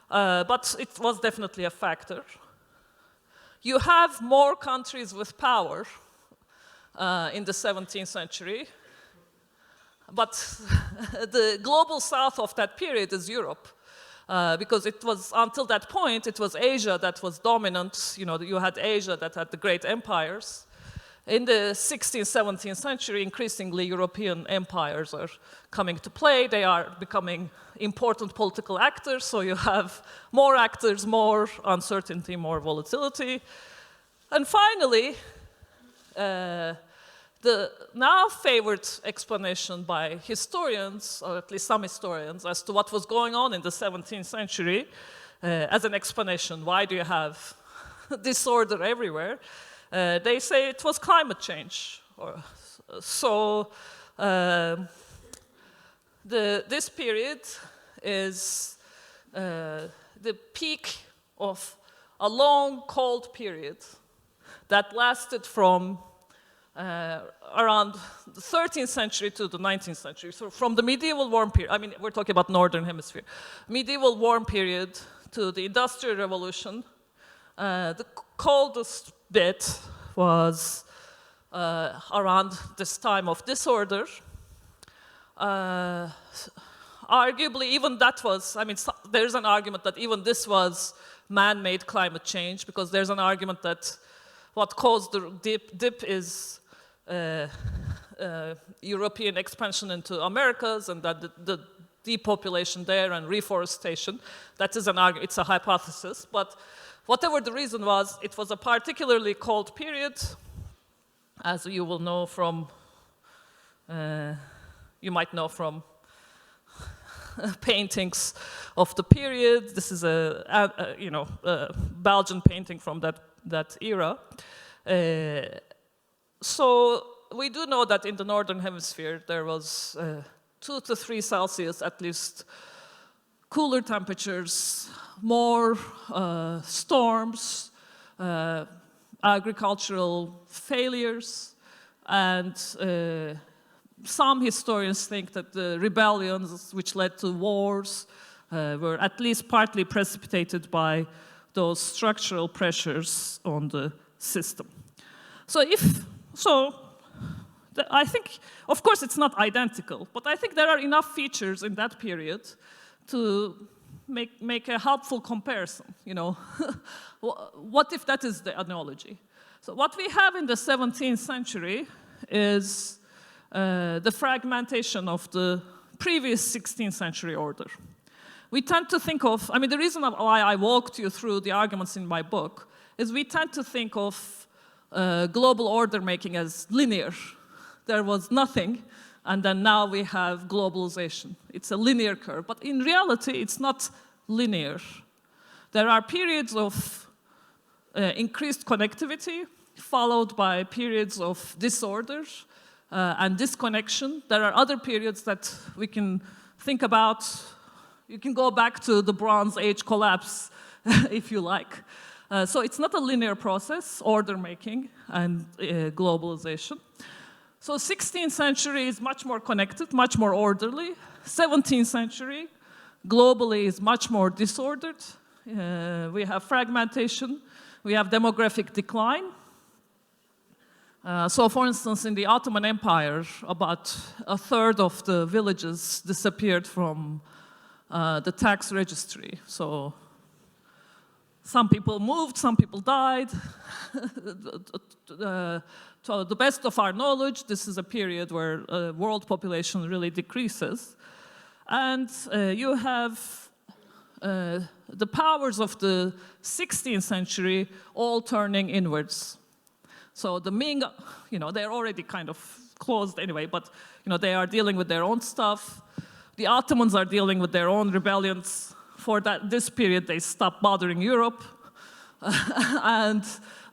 but it was definitely a factor. You have more countries with power in the 17th century, but the global south of that period is Europe. Because it was, until that point, it was Asia that was dominant. You had Asia that had the great empires. In the 16th, 17th century, increasingly European empires are coming to play. They are becoming important political actors, so you have more actors, more uncertainty, more volatility. And finally, the now favored explanation by historians, or at least some historians, as to what was going on in the 17th century as an explanation, why do you have disorder everywhere? They say it was climate change. This period is the peak of a long cold period that lasted from around the 13th century to the 19th century. So from the medieval warm period, I mean, we're talking about Northern Hemisphere, medieval warm period to the Industrial Revolution, the coldest bit was around this time of disorder. Arguably, even that was, I mean, there's an argument that even this was man-made climate change, because there's an argument that what caused the dip is European expansion into Americas, and that the depopulation there and reforestation. That is an argument, it's a hypothesis, but whatever the reason was, it was a particularly cold period, as you will know from, you might know from paintings of the period. This is a Belgian painting from that era. So we do know that in the Northern Hemisphere there was 2 to 3 Celsius at least cooler temperatures, more storms, agricultural failures, and some historians think that the rebellions which led to wars were at least partly precipitated by those structural pressures on the system. I think, of course, it's not identical, but I think there are enough features in that period to make a helpful comparison, you know. What if that is the analogy? So what we have in the 17th century is the fragmentation of the previous 16th century order. We tend to think of, I mean, the reason why I walked you through the arguments in my book is we tend to think of global order making as linear. There was nothing, and then now we have globalization. It's a linear curve, but in reality, it's not linear. There are periods of increased connectivity, followed by periods of disorder and disconnection. There are other periods that we can think about. You can go back to the Bronze Age collapse, if you like. So it's not a linear process, order making and globalization. So 16th century is much more connected, much more orderly. 17th century, globally, is much more disordered. We have fragmentation, we have demographic decline. So for instance, in the Ottoman Empire, about a third of the villages disappeared from the tax registry. So some people moved, some people died. To the best of our knowledge, this is a period where world population really decreases. And you have the powers of the 16th century all turning inwards. So the Ming, you know, they're already kind of closed anyway, but you know, they are dealing with their own stuff. The Ottomans are dealing with their own rebellions. For this period, they stopped bothering Europe. And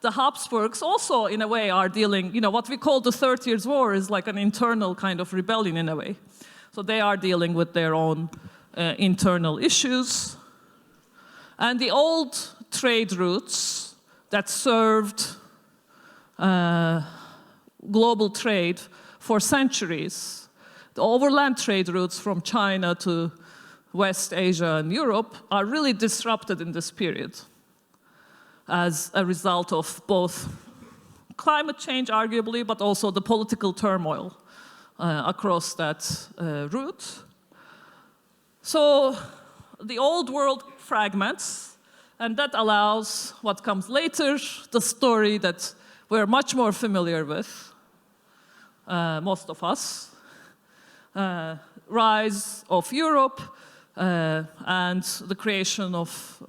the Habsburgs also, in a way, are dealing, you know, what we call the 30 Years' War is like an internal kind of rebellion in a way. So they are dealing with their own internal issues. And the old trade routes that served global trade for centuries, the overland trade routes from China to West Asia and Europe, are really disrupted in this period as a result of both climate change, arguably, but also the political turmoil across that route. So the old world fragments, and that allows what comes later, the story that we're much more familiar with, most of us, rise of Europe and the creation of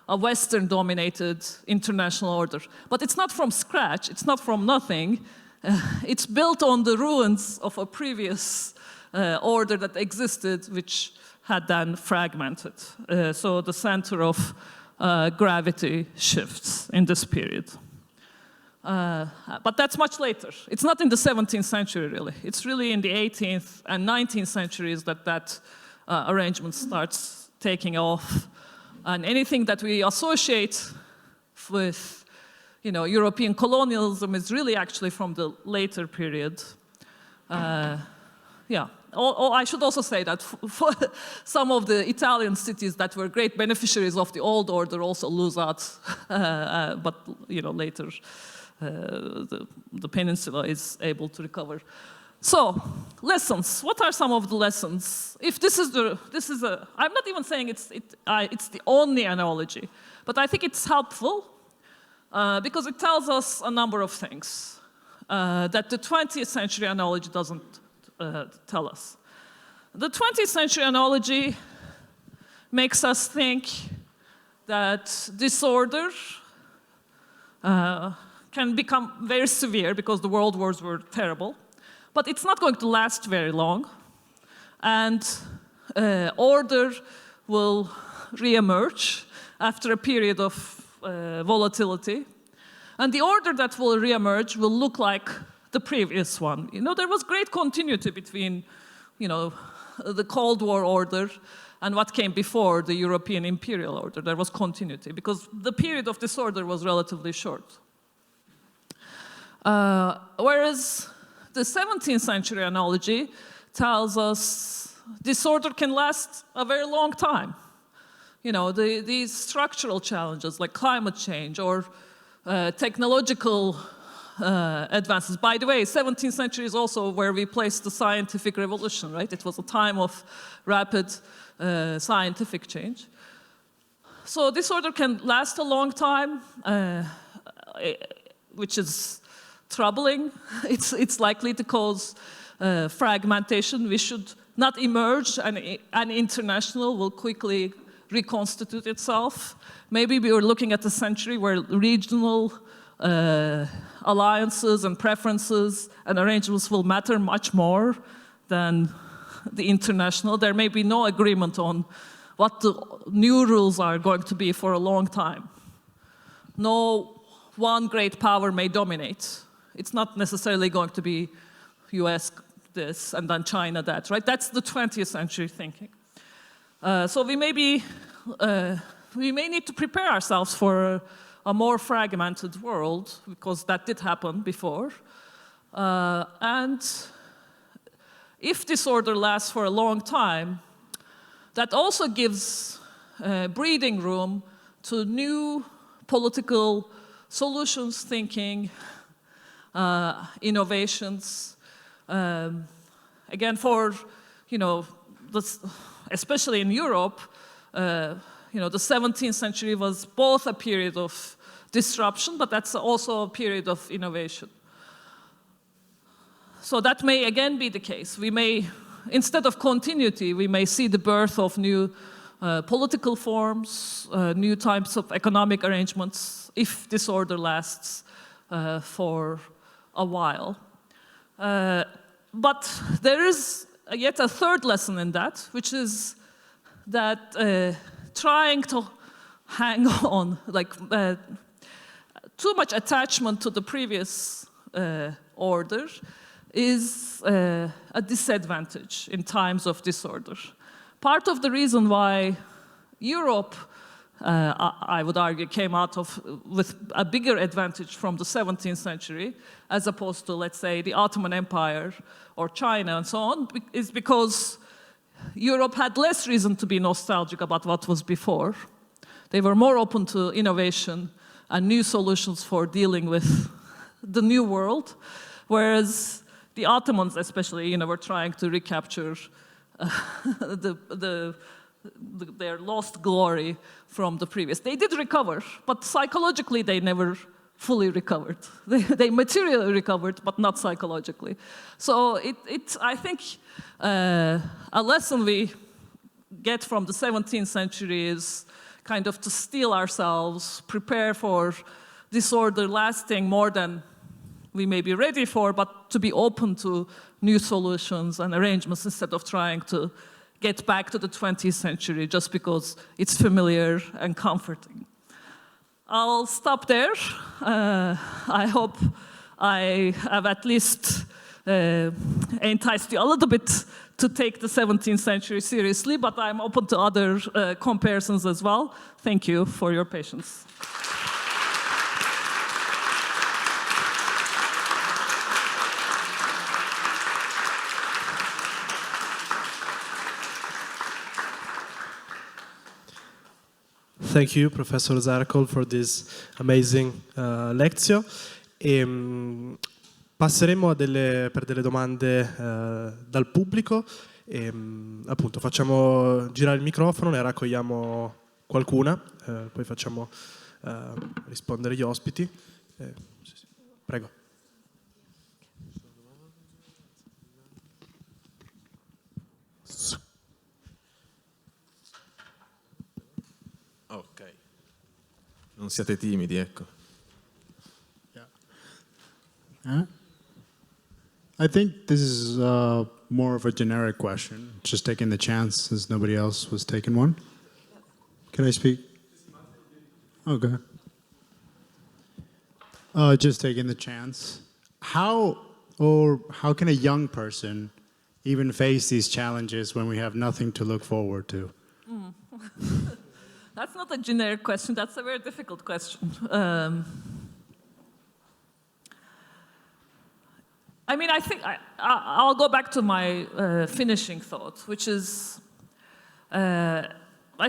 a Western-dominated international order. But it's not from scratch, it's not from nothing. It's built on the ruins of a previous order that existed, which had then fragmented. So the center of gravity shifts in this period. But that's much later. It's not in the 17th century, really. It's really in the 18th and 19th centuries that arrangement starts taking off. And anything that we associate with, European colonialism is really actually from the later period. Yeah. I should also say that for some of the Italian cities that were great beneficiaries of the old order also lose out, but later the peninsula is able to recover. So, lessons. What are some of the lessons? If I'm not even saying it's the only analogy, but I think it's helpful because it tells us a number of things that the 20th century analogy doesn't tell us. The 20th century analogy makes us think that disorder can become very severe because the world wars were terrible, but it's not going to last very long, and order will reemerge after a period of volatility, and the order that will reemerge will look like the previous one. There was great continuity between, the Cold War order and what came before the European imperial order. There was continuity because the period of disorder was relatively short. Whereas the 17th century analogy tells us disorder can last a very long time. These structural challenges like climate change or technological advances. By the way, 17th century is also where we placed the scientific revolution, right? It was a time of rapid scientific change. So disorder can last a long time, which is troubling. It's likely to cause fragmentation. We should not emerge, and an international will quickly reconstitute itself. Maybe we were looking at a century where regional alliances and preferences and arrangements will matter much more than the international. There may be no agreement on what the new rules are going to be for a long time. No one great power may dominate. It's not necessarily going to be US this and then China that, right? That's the 20th century thinking. So we may need to prepare ourselves for a more fragmented world, because that did happen before. And if disorder lasts for a long time, that also gives breathing room to new political solutions thinking, innovations. Again, for, especially in Europe, the 17th century was both a period of disruption, but that's also a period of innovation. So that may again be the case. We may, instead of continuity, we may see the birth of new political forms, new types of economic arrangements, if disorder lasts for a while. But there is yet a third lesson in that, which is that trying to hang on, too much attachment to the previous order is a disadvantage in times of disorder. Part of the reason why Europe, I would argue, came out with a bigger advantage from the 17th century, as opposed to, let's say, the Ottoman Empire or China and so on, is because Europe had less reason to be nostalgic about what was before. They were more open to innovation and new solutions for dealing with the new world, whereas the Ottomans especially, were trying to recapture their lost glory from the previous. They did recover, but psychologically they never fully recovered. They materially recovered, but not psychologically. So I think a lesson we get from the 17th century is kind of to steel ourselves, prepare for disorder lasting more than we may be ready for, but to be open to new solutions and arrangements instead of trying to get back to the 20th century just because it's familiar and comforting. I'll stop there. I hope I have at least enticed you a little bit to take the 17th century seriously, but I'm open to other comparisons as well. Thank you for your patience. Thank you, Professor Zarakol, for this amazing lecture. Passeremo per delle domande dal pubblico. Appunto, facciamo girare il microfono, ne raccogliamo qualcuna, poi facciamo rispondere gli ospiti. Prego. Ok. Non siate timidi, ecco. I think this is more of a generic question, just taking the chance since nobody else was taking one. Can I speak? Okay. Just taking the chance. How can a young person even face these challenges when we have nothing to look forward to? That's not a generic question, that's a very difficult question. I mean, I think I'll go back to my finishing thought, which is, I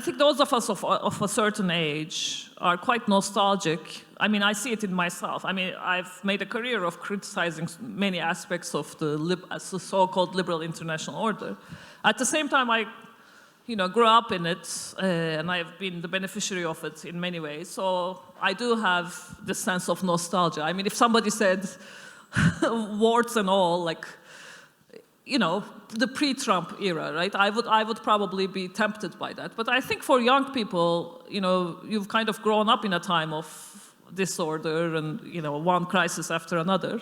think those of us of a certain age are quite nostalgic. I mean, I see it in myself. I mean, I've made a career of criticizing many aspects of the so-called liberal international order. At the same time, I grew up in it, and I've been the beneficiary of it in many ways. So I do have this sense of nostalgia. I mean, if somebody said, warts and all, like, the pre-Trump era, right? I would probably be tempted by that. But I think for young people, you've kind of grown up in a time of disorder and, one crisis after another.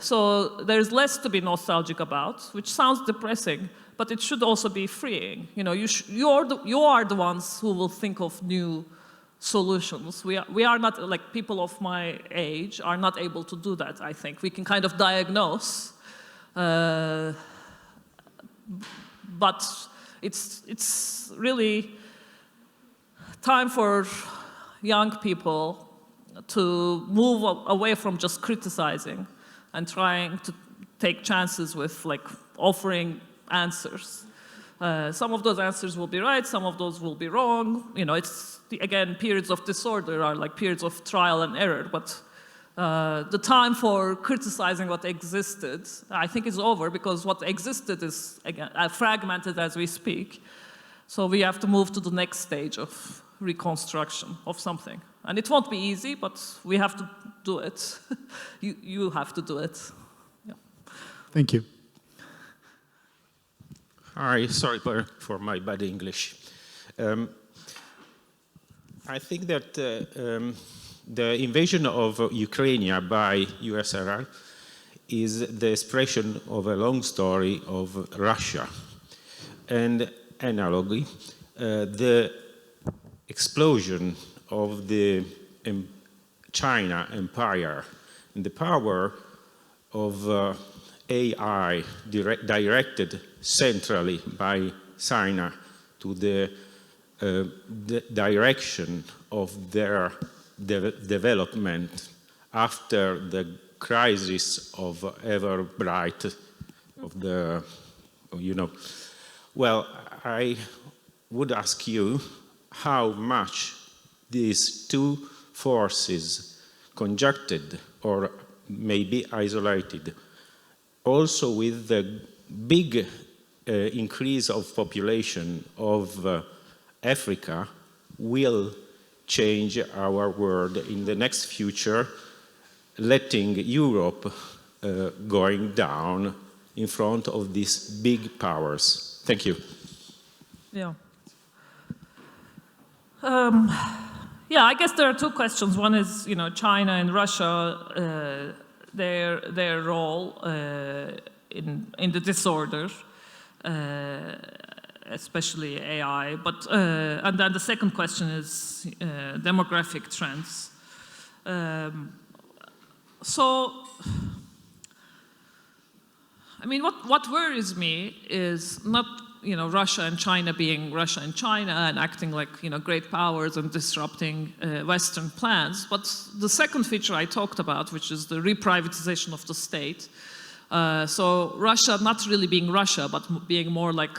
So there's less to be nostalgic about, which sounds depressing, but it should also be freeing. You are the ones who will think of new solutions. We are not, like, people of my age are not able to do that, I think. We can kind of diagnose, but it's really time for young people to move away from just criticizing and trying to take chances with, like, offering answers. Some of those answers will be right, some of those will be wrong. Again, periods of disorder are like periods of trial and error, but the time for criticizing what existed, I think, is over, because what existed is, again, fragmented as we speak. So we have to move to the next stage of reconstruction of something. And it won't be easy, but we have to do it. You have to do it. Yeah. Thank you. Hi, sorry for my bad English. I think that the invasion of Ukraine by USSR is the expression of a long story of Russia. And analogy, the explosion of the China empire and the power of AI directed centrally by China to the direction of their development after the crisis of Everbright, of the, Well, I would ask you how much these two forces conjuncted or maybe isolated, also with the big increase of population of Africa, will change our world in the next future, letting Europe going down in front of these big powers. Thank you. Yeah. Yeah, I guess there are two questions. One is, China and Russia, their role in the disorder, especially AI. But and then the second question is demographic trends. So, I mean, what worries me is not Russia and China being Russia and China and acting like great powers and disrupting Western plans, but the second feature I talked about, which is the reprivatization of the state. So Russia not really being Russia, but being more like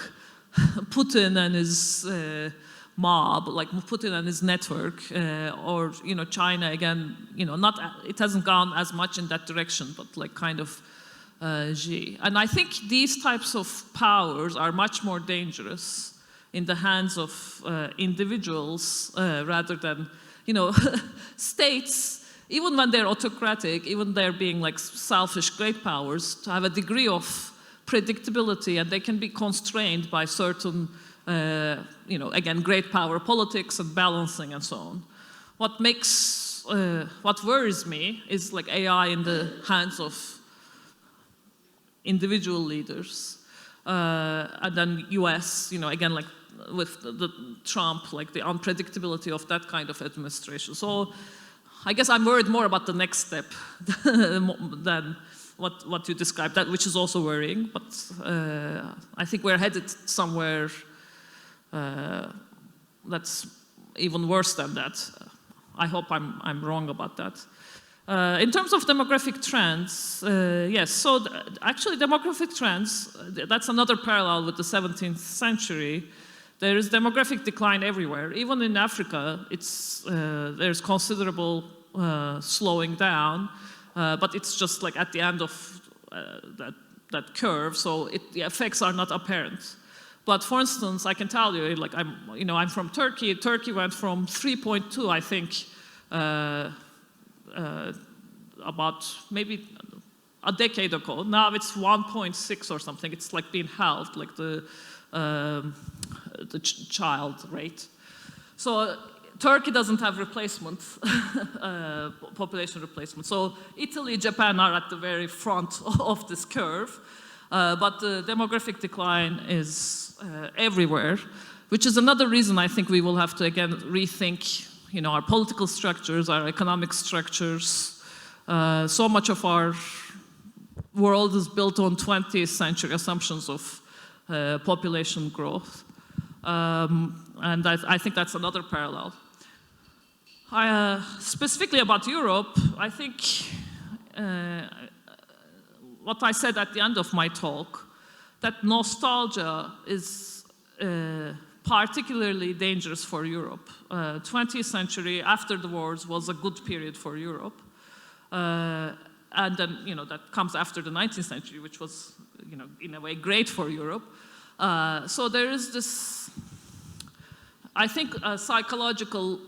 Putin and his mob, like Putin and his network, or China again. It hasn't gone as much in that direction, but like kind of Xi. And I think these types of powers are much more dangerous in the hands of individuals rather than states. Even when they're autocratic, even they're being like selfish great powers, to have a degree of predictability, and they can be constrained by certain, again, great power politics and balancing and so on. What worries me is like AI in the hands of individual leaders, and then US, again, like with the Trump, like the unpredictability of that kind of administration. So I guess I'm worried more about the next step than what you described, that which is also worrying. But I think we're headed somewhere that's even worse than that. I hope I'm wrong about that. In terms of demographic trends, yes. So actually, demographic trends, that's another parallel with the 17th century. There is demographic decline everywhere. Even in Africa, there's considerable slowing down, but it's just like at the end of that curve, so the effects are not apparent. But for instance, I can tell you, like I'm from Turkey. Turkey went from 3.2, I think, about maybe a decade ago. Now it's 1.6 or something. It's like being halved, like the child rate. So Turkey doesn't have replacement, population replacement. So Italy, Japan are at the very front of this curve, but the demographic decline is everywhere, which is another reason I think we will have to again rethink, our political structures, our economic structures. So much of our world is built on 20th century assumptions of population growth. And I think that's another parallel. Specifically about Europe, I think what I said at the end of my talk, that nostalgia is particularly dangerous for Europe. 20th century, after the wars, was a good period for Europe. And then, that comes after the 19th century, which was, in a way, great for Europe. So there is this, I think, a psychological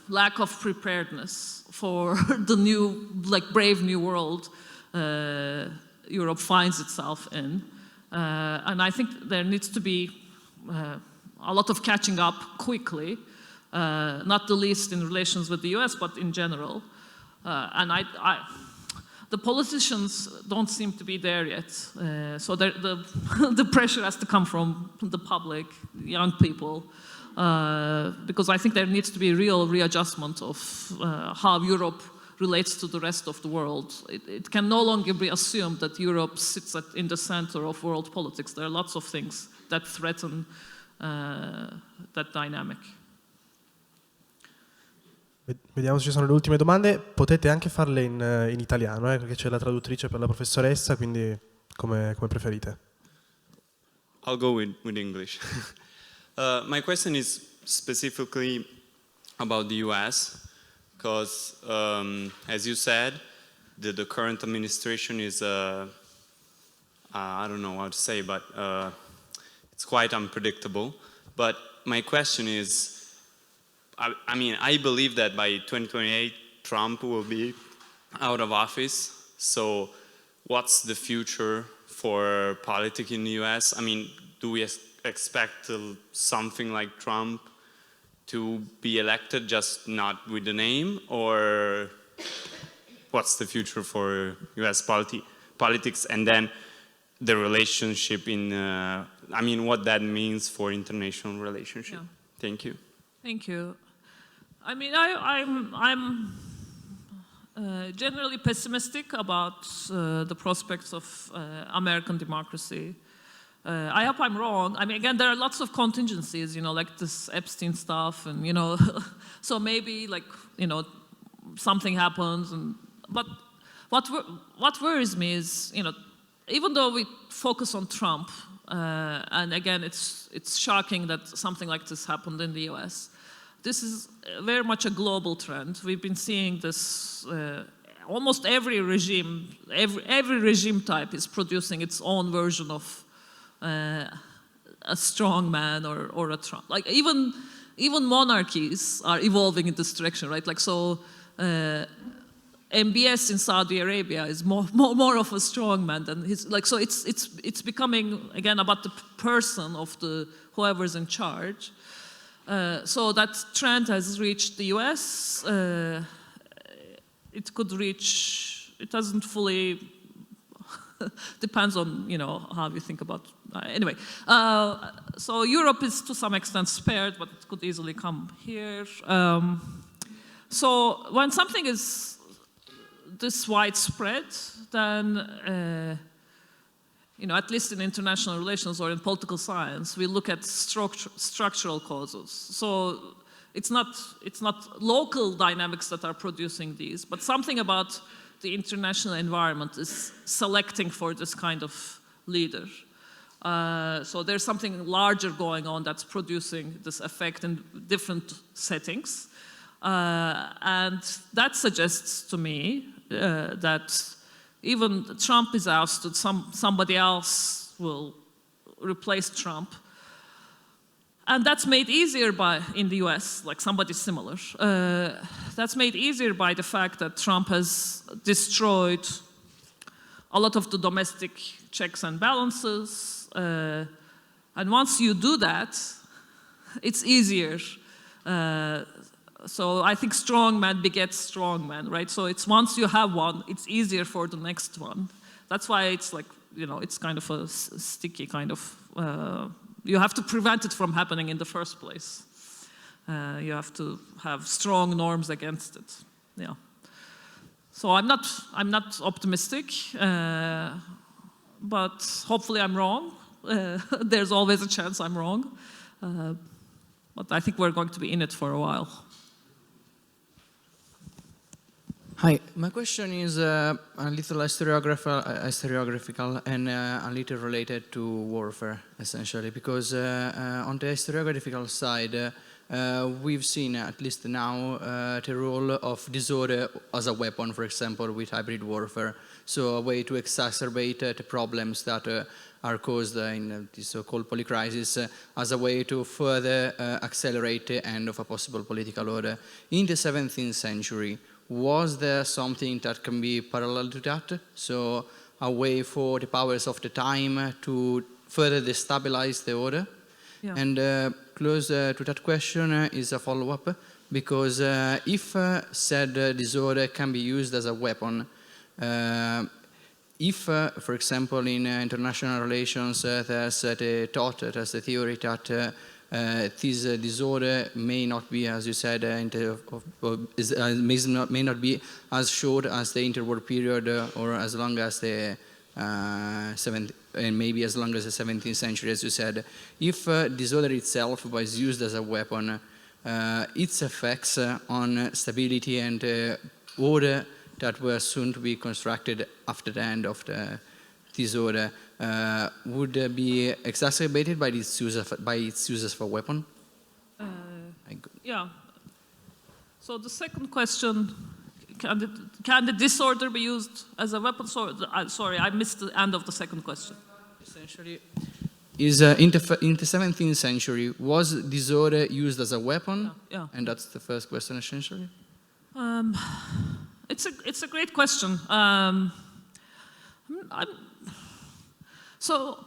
lack of preparedness for the new, brave new world Europe finds itself in. And I think there needs to be a lot of catching up quickly, not the least in relations with the US, but in general. And the politicians don't seem to be there yet. So the pressure has to come from the public, young people, because I think there needs to be real readjustment of how Europe relates to the rest of the world. It can no longer be assumed that Europe sits in the center of world politics. There are lots of things that threaten that dynamic. Vediamo se ci sono le ultime domande. Potete anche farle in italiano, perché c'è la traduttrice per la professoressa, quindi come preferite. I'll go with English. My question is specifically about the US, because as you said, the current administration is, I don't know what to say, but it's quite unpredictable. But my question is, I believe that by 2028, Trump will be out of office. So what's the future for politics in the US? Do we expect something like Trump to be elected, just not with the name? Or what's the future for US politics? And then the relationship what that means for international relationship. Yeah. Thank you. Thank you. I'm generally pessimistic about the prospects of American democracy. I hope I'm wrong. Again, there are lots of contingencies, like this Epstein stuff, and so maybe something happens. But what worries me is, even though we focus on Trump, And again, it's shocking that something like this happened in the US. This is very much a global trend. We've been seeing this, almost every regime, every regime type is producing its own version of a strong man or a Trump. Like even monarchies are evolving in this direction, right? Like so, MBS in Saudi Arabia is more of a strong man than his. Like so, it's becoming again about the person of the whoever's in charge. So that trend has reached the US. It could reach. It doesn't fully. Depends on how you think about. Anyway, so Europe is to some extent spared, but it could easily come here. So when something is this widespread, then at least in international relations or in political science, we look at structural causes. So it's not local dynamics that are producing these, but something about the international environment is selecting for this kind of leader. So there's something larger going on that's producing this effect in different settings. And that suggests to me that even Trump is ousted, somebody else will replace Trump. And that's made easier in the US, like somebody similar. That's made easier by the fact that Trump has destroyed a lot of the domestic checks and balances. And once you do that, it's easier. So I think strong man begets strong man, right? So it's once you have one, it's easier for the next one. That's why it's like, it's kind of a sticky kind of, you have to prevent it from happening in the first place. You have to have strong norms against it. Yeah. So I'm not optimistic, but hopefully I'm wrong. There's always a chance I'm wrong. But I think we're going to be in it for a while. Hi, my question is a little historiographical and a little related to warfare, essentially, because on the historiographical side, we've seen, at least now, the role of disorder as a weapon, for example, with hybrid warfare, so a way to exacerbate the problems that are caused in the so-called polycrisis as a way to further accelerate the end of a possible political order. In the 17th century, was there something that can be parallel to that? So a way for the powers of the time to further destabilize the order? Yeah. And close to that question is a follow-up, because if said disorder can be used as a weapon, if, for example, in international relations, there's the thought, there's the theory that this disorder may not be, as you said, may not be as short as the interwar period or as long as the and maybe as long as the 17th century, as you said. If disorder itself was used as a weapon, its effects on stability and order that were soon to be constructed after the end of the disorder would be exacerbated by its use as a weapon? Yeah. So the second question, can the disorder be used as a weapon? Sorry, I missed the end of the second question. Essentially, is in the 17th century, was disorder used as a weapon? Yeah. And that's the first question, essentially. It's a great question. So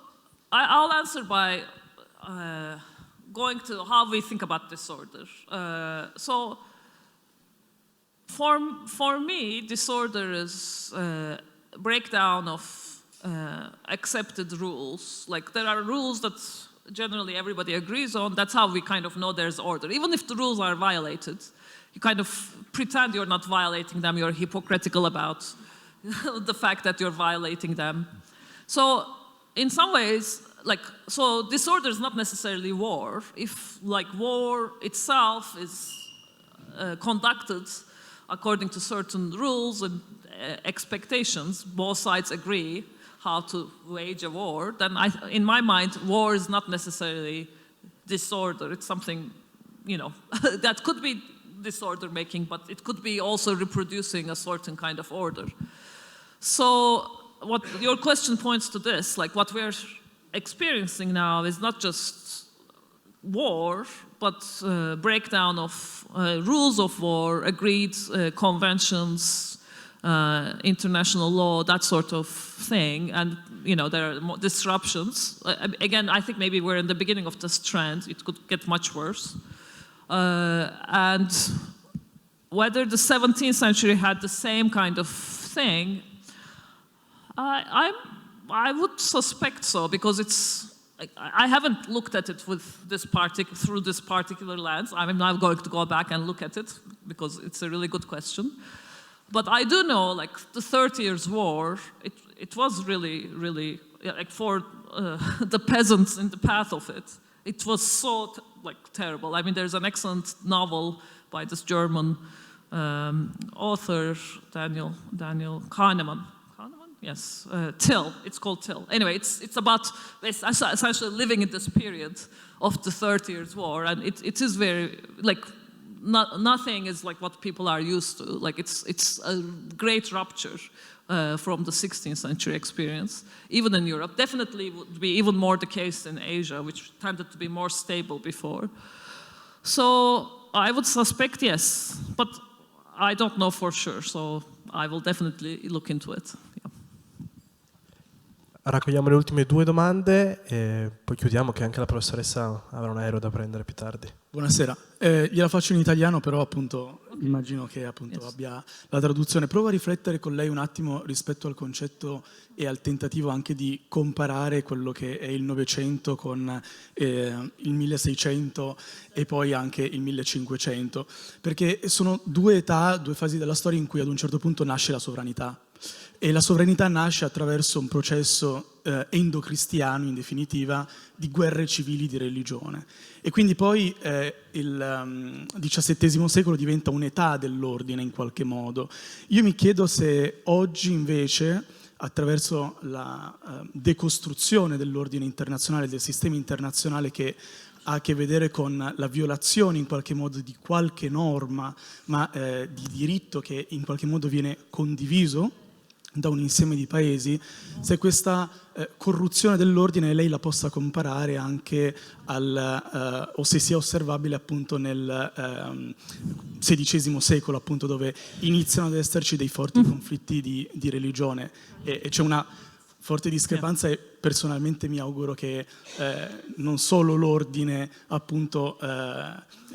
I'll answer by going to how we think about disorder. So for me, disorder is a breakdown of accepted rules. Like there are rules that generally everybody agrees on. That's how we kind of know there's order. Even if the rules are violated, you kind of pretend you're not violating them. You're hypocritical about the fact that you're violating them. So in some ways, so disorder is not necessarily war. If war itself is conducted according to certain rules and expectations, both sides agree how to wage a war, then in my mind, war is not necessarily disorder. It's something, that could be disorder making, but it could be also reproducing a certain kind of order. So what your question points to this, like what we're experiencing now is not just war, but breakdown of rules of war, agreed conventions, international law, that sort of thing, and there are more disruptions. Again, I think maybe we're in the beginning of this trend. It could get much worse. And whether the 17th century had the same kind of thing, I would suspect so, because I haven't looked at it with through this particular lens. I'm now going to go back and look at it because it's a really good question. But I do know, like the 30 Years' War, it was really, really, like for the peasants in the path of it, it was so terrible. I mean, there's an excellent novel by this German author, Daniel Kahneman. Yes, Till. It's called Till. Anyway, it's about essentially living in this period of the 30 Years' War, and it is very nothing is like what people are used to. Like it's a great rupture from the 16th century experience, even in Europe. Definitely would be even more the case in Asia, which tended to be more stable before. So I would suspect yes, but I don't know for sure. So I will definitely look into it. Yeah. Raccogliamo le ultime due domande e poi chiudiamo, che anche la professoressa avrà un aereo da prendere più tardi. Buonasera, gliela faccio in italiano, però appunto immagino che appunto abbia la traduzione. Provo a riflettere con lei un attimo rispetto al concetto e al tentativo anche di comparare quello che è il Novecento con il 1600 e poi anche il 1500, perché sono due età, due fasi della storia in cui ad un certo punto nasce la sovranità. E la sovranità nasce attraverso un processo endocristiano, in definitiva, di guerre civili di religione. E quindi poi il XVII secolo diventa un'età dell'ordine in qualche modo. Io mi chiedo se oggi invece, attraverso la decostruzione dell'ordine internazionale, del sistema internazionale che ha a che vedere con la violazione in qualche modo di qualche norma, ma di diritto che in qualche modo viene condiviso da un insieme di paesi, se questa corruzione dell'ordine lei la possa comparare anche o se sia osservabile appunto nel XVI secolo, appunto, dove iniziano ad esserci dei forti conflitti di religione e c'è una forte discrepanza e personalmente mi auguro che non solo l'ordine, appunto,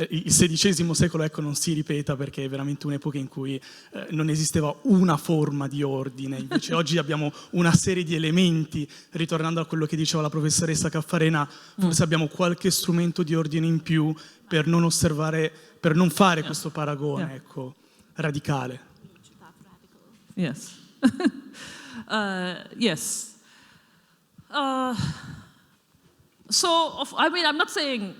il XVI secolo non si ripeta, perché è veramente un'epoca in cui non esisteva una forma di ordine, invece oggi abbiamo una serie di elementi. Ritornando a quello che diceva la professoressa Caffarena, forse abbiamo qualche strumento di ordine in più per non osservare, per non fare questo paragone radicale. Yes. Yes. I'm not saying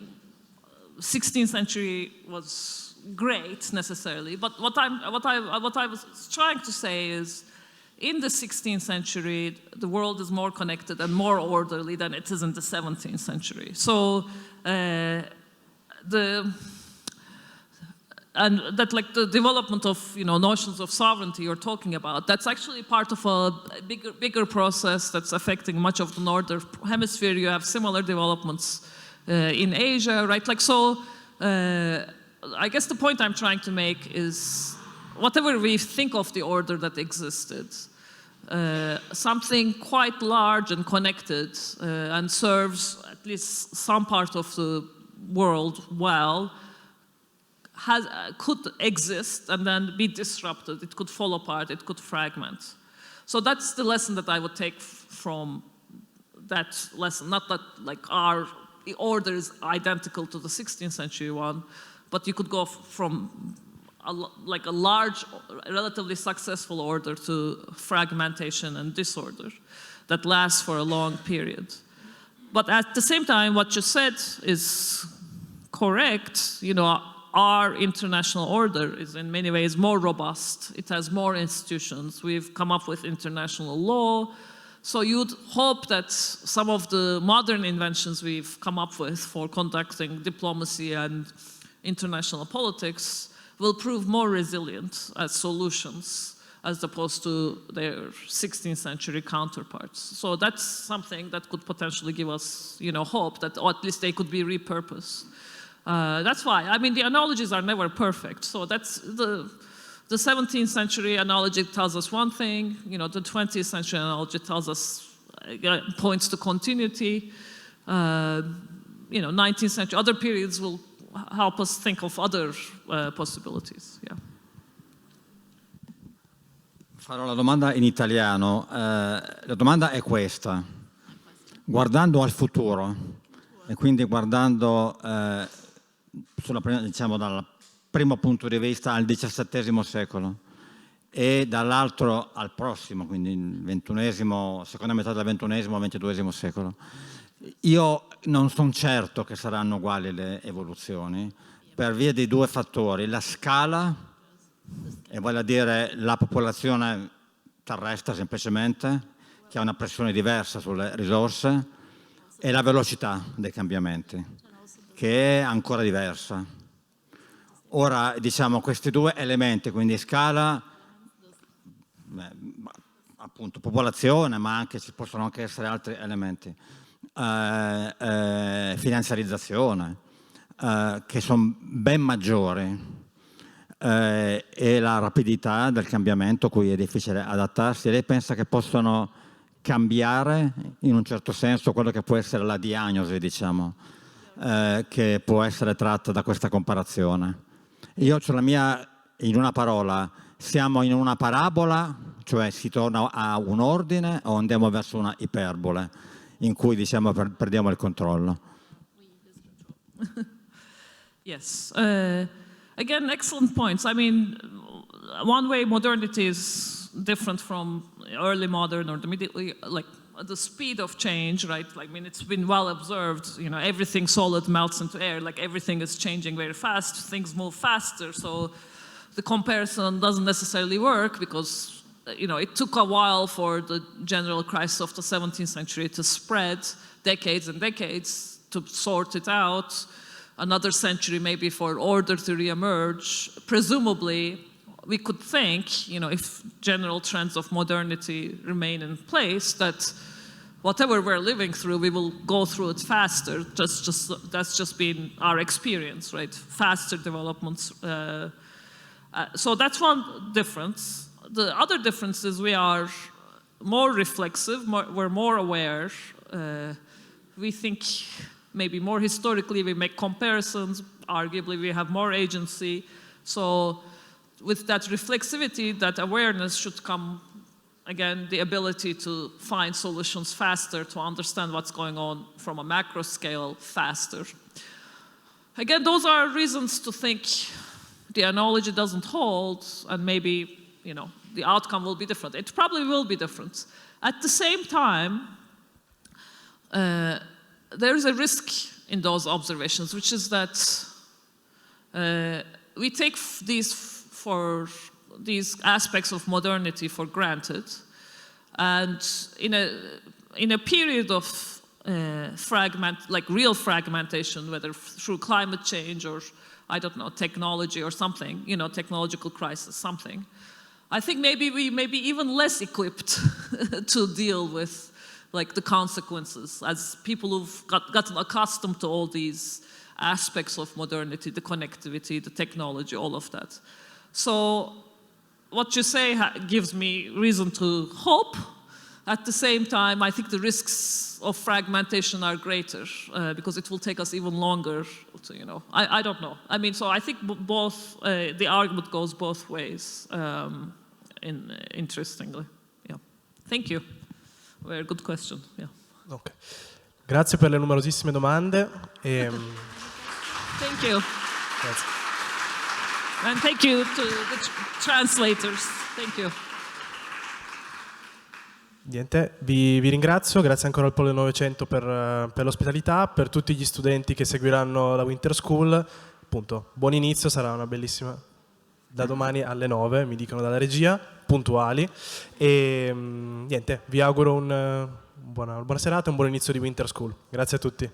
16th century was great necessarily, but what I was trying to say is, in the 16th century, the world is more connected and more orderly than it is in the 17th century. So and that, like, the development of notions of sovereignty you're talking about, that's actually part of a bigger process that's affecting much of the northern hemisphere. You have similar developments in Asia, right? Like, so I guess the point I'm trying to make is, whatever we think of the order that existed, something quite large and connected and serves at least some part of the world well, could exist and then be disrupted. It could fall apart, it could fragment. So that's the lesson that I would take from that lesson. Not that the order is identical to the 16th century one, but you could go from a large, relatively successful order to fragmentation and disorder that lasts for a long period. But at the same time, what you said is correct. Our international order is in many ways more robust. It has more institutions. We've come up with international law. So you'd hope that some of the modern inventions we've come up with for conducting diplomacy and international politics will prove more resilient as solutions as opposed to their 16th century counterparts. So that's something that could potentially give us, hope that, or at least they could be repurposed. That's why, I mean, the analogies are never perfect. So that's the 17th century analogy tells us one thing, the 20th century analogy tells us, points to continuity. 19th century, other periods will help us think of other possibilities. Yeah. Farò la domanda in italiano. La domanda è questa. Guardando al futuro, e quindi guardando dal primo punto di vista al XVII secolo e dall'altro al prossimo, quindi il seconda metà del XXI, XXII secolo, io non sono certo che saranno uguali le evoluzioni per via di due fattori: la scala, e vale a dire la popolazione terrestre semplicemente, che ha una pressione diversa sulle risorse, e la velocità dei cambiamenti, che è ancora diversa. Ora, questi due elementi, quindi scala, appunto popolazione, ma anche ci possono anche essere altri elementi, finanziarizzazione, che sono ben maggiori, e la rapidità del cambiamento a cui è difficile adattarsi. Lei pensa che possano cambiare in un certo senso quello che può essere la diagnosi, che può essere tratta da questa comparazione? Io ho la mia, in una parola: siamo in una parabola, cioè si torna a un ordine, o andiamo verso una iperbole in cui perdiamo il controllo? Yes. Again, excellent points. I mean, one way modernity is different from early modern or the medieval, like the speed of change, right? Like, I mean, it's been well observed, everything solid melts into air, like everything is changing very fast, things move faster, so the comparison doesn't necessarily work because, it took a while for the general crisis of the 17th century to spread, decades and decades to sort it out. Another century maybe for order to reemerge. Presumably, we could think, if general trends of modernity remain in place, that whatever we're living through, we will go through it faster. That's just been our experience, right? Faster developments. So that's one difference. The other difference is we are more reflexive, we're more aware. We think maybe more historically, we make comparisons, arguably we have more agency. So with that reflexivity, that awareness should come, again, the ability to find solutions faster, to understand what's going on from a macro scale faster. Again, those are reasons to think the analogy doesn't hold, and maybe, the outcome will be different. It probably will be different. At the same time, there is a risk in those observations, which is that we take these aspects of modernity for granted, and in a period of real fragmentation, whether through climate change or technology or something, technological crisis, something. I think maybe we may be even less equipped to deal with the consequences as people who've gotten accustomed to all these aspects of modernity, the connectivity, the technology, all of that. So what you say gives me reason to hope. At the same time, I think the risks of fragmentation are greater because it will take us even longer to, I don't know. I mean, so I think both, the argument goes both ways, interestingly. Yeah. Thank you. Very good question. Yeah. Okay. Grazie per le numerosissime domande. Thank you. Grazie. And thank you to the translators. Thank you. Niente, vi ringrazio, grazie ancora al Polo del Novecento per l'ospitalità, per tutti gli studenti che seguiranno la Winter School. Appunto, buon inizio, sarà una bellissima da domani alle 9, mi dicono dalla regia, puntuali. E niente, vi auguro una buona serata e un buon inizio di Winter School. Grazie a tutti.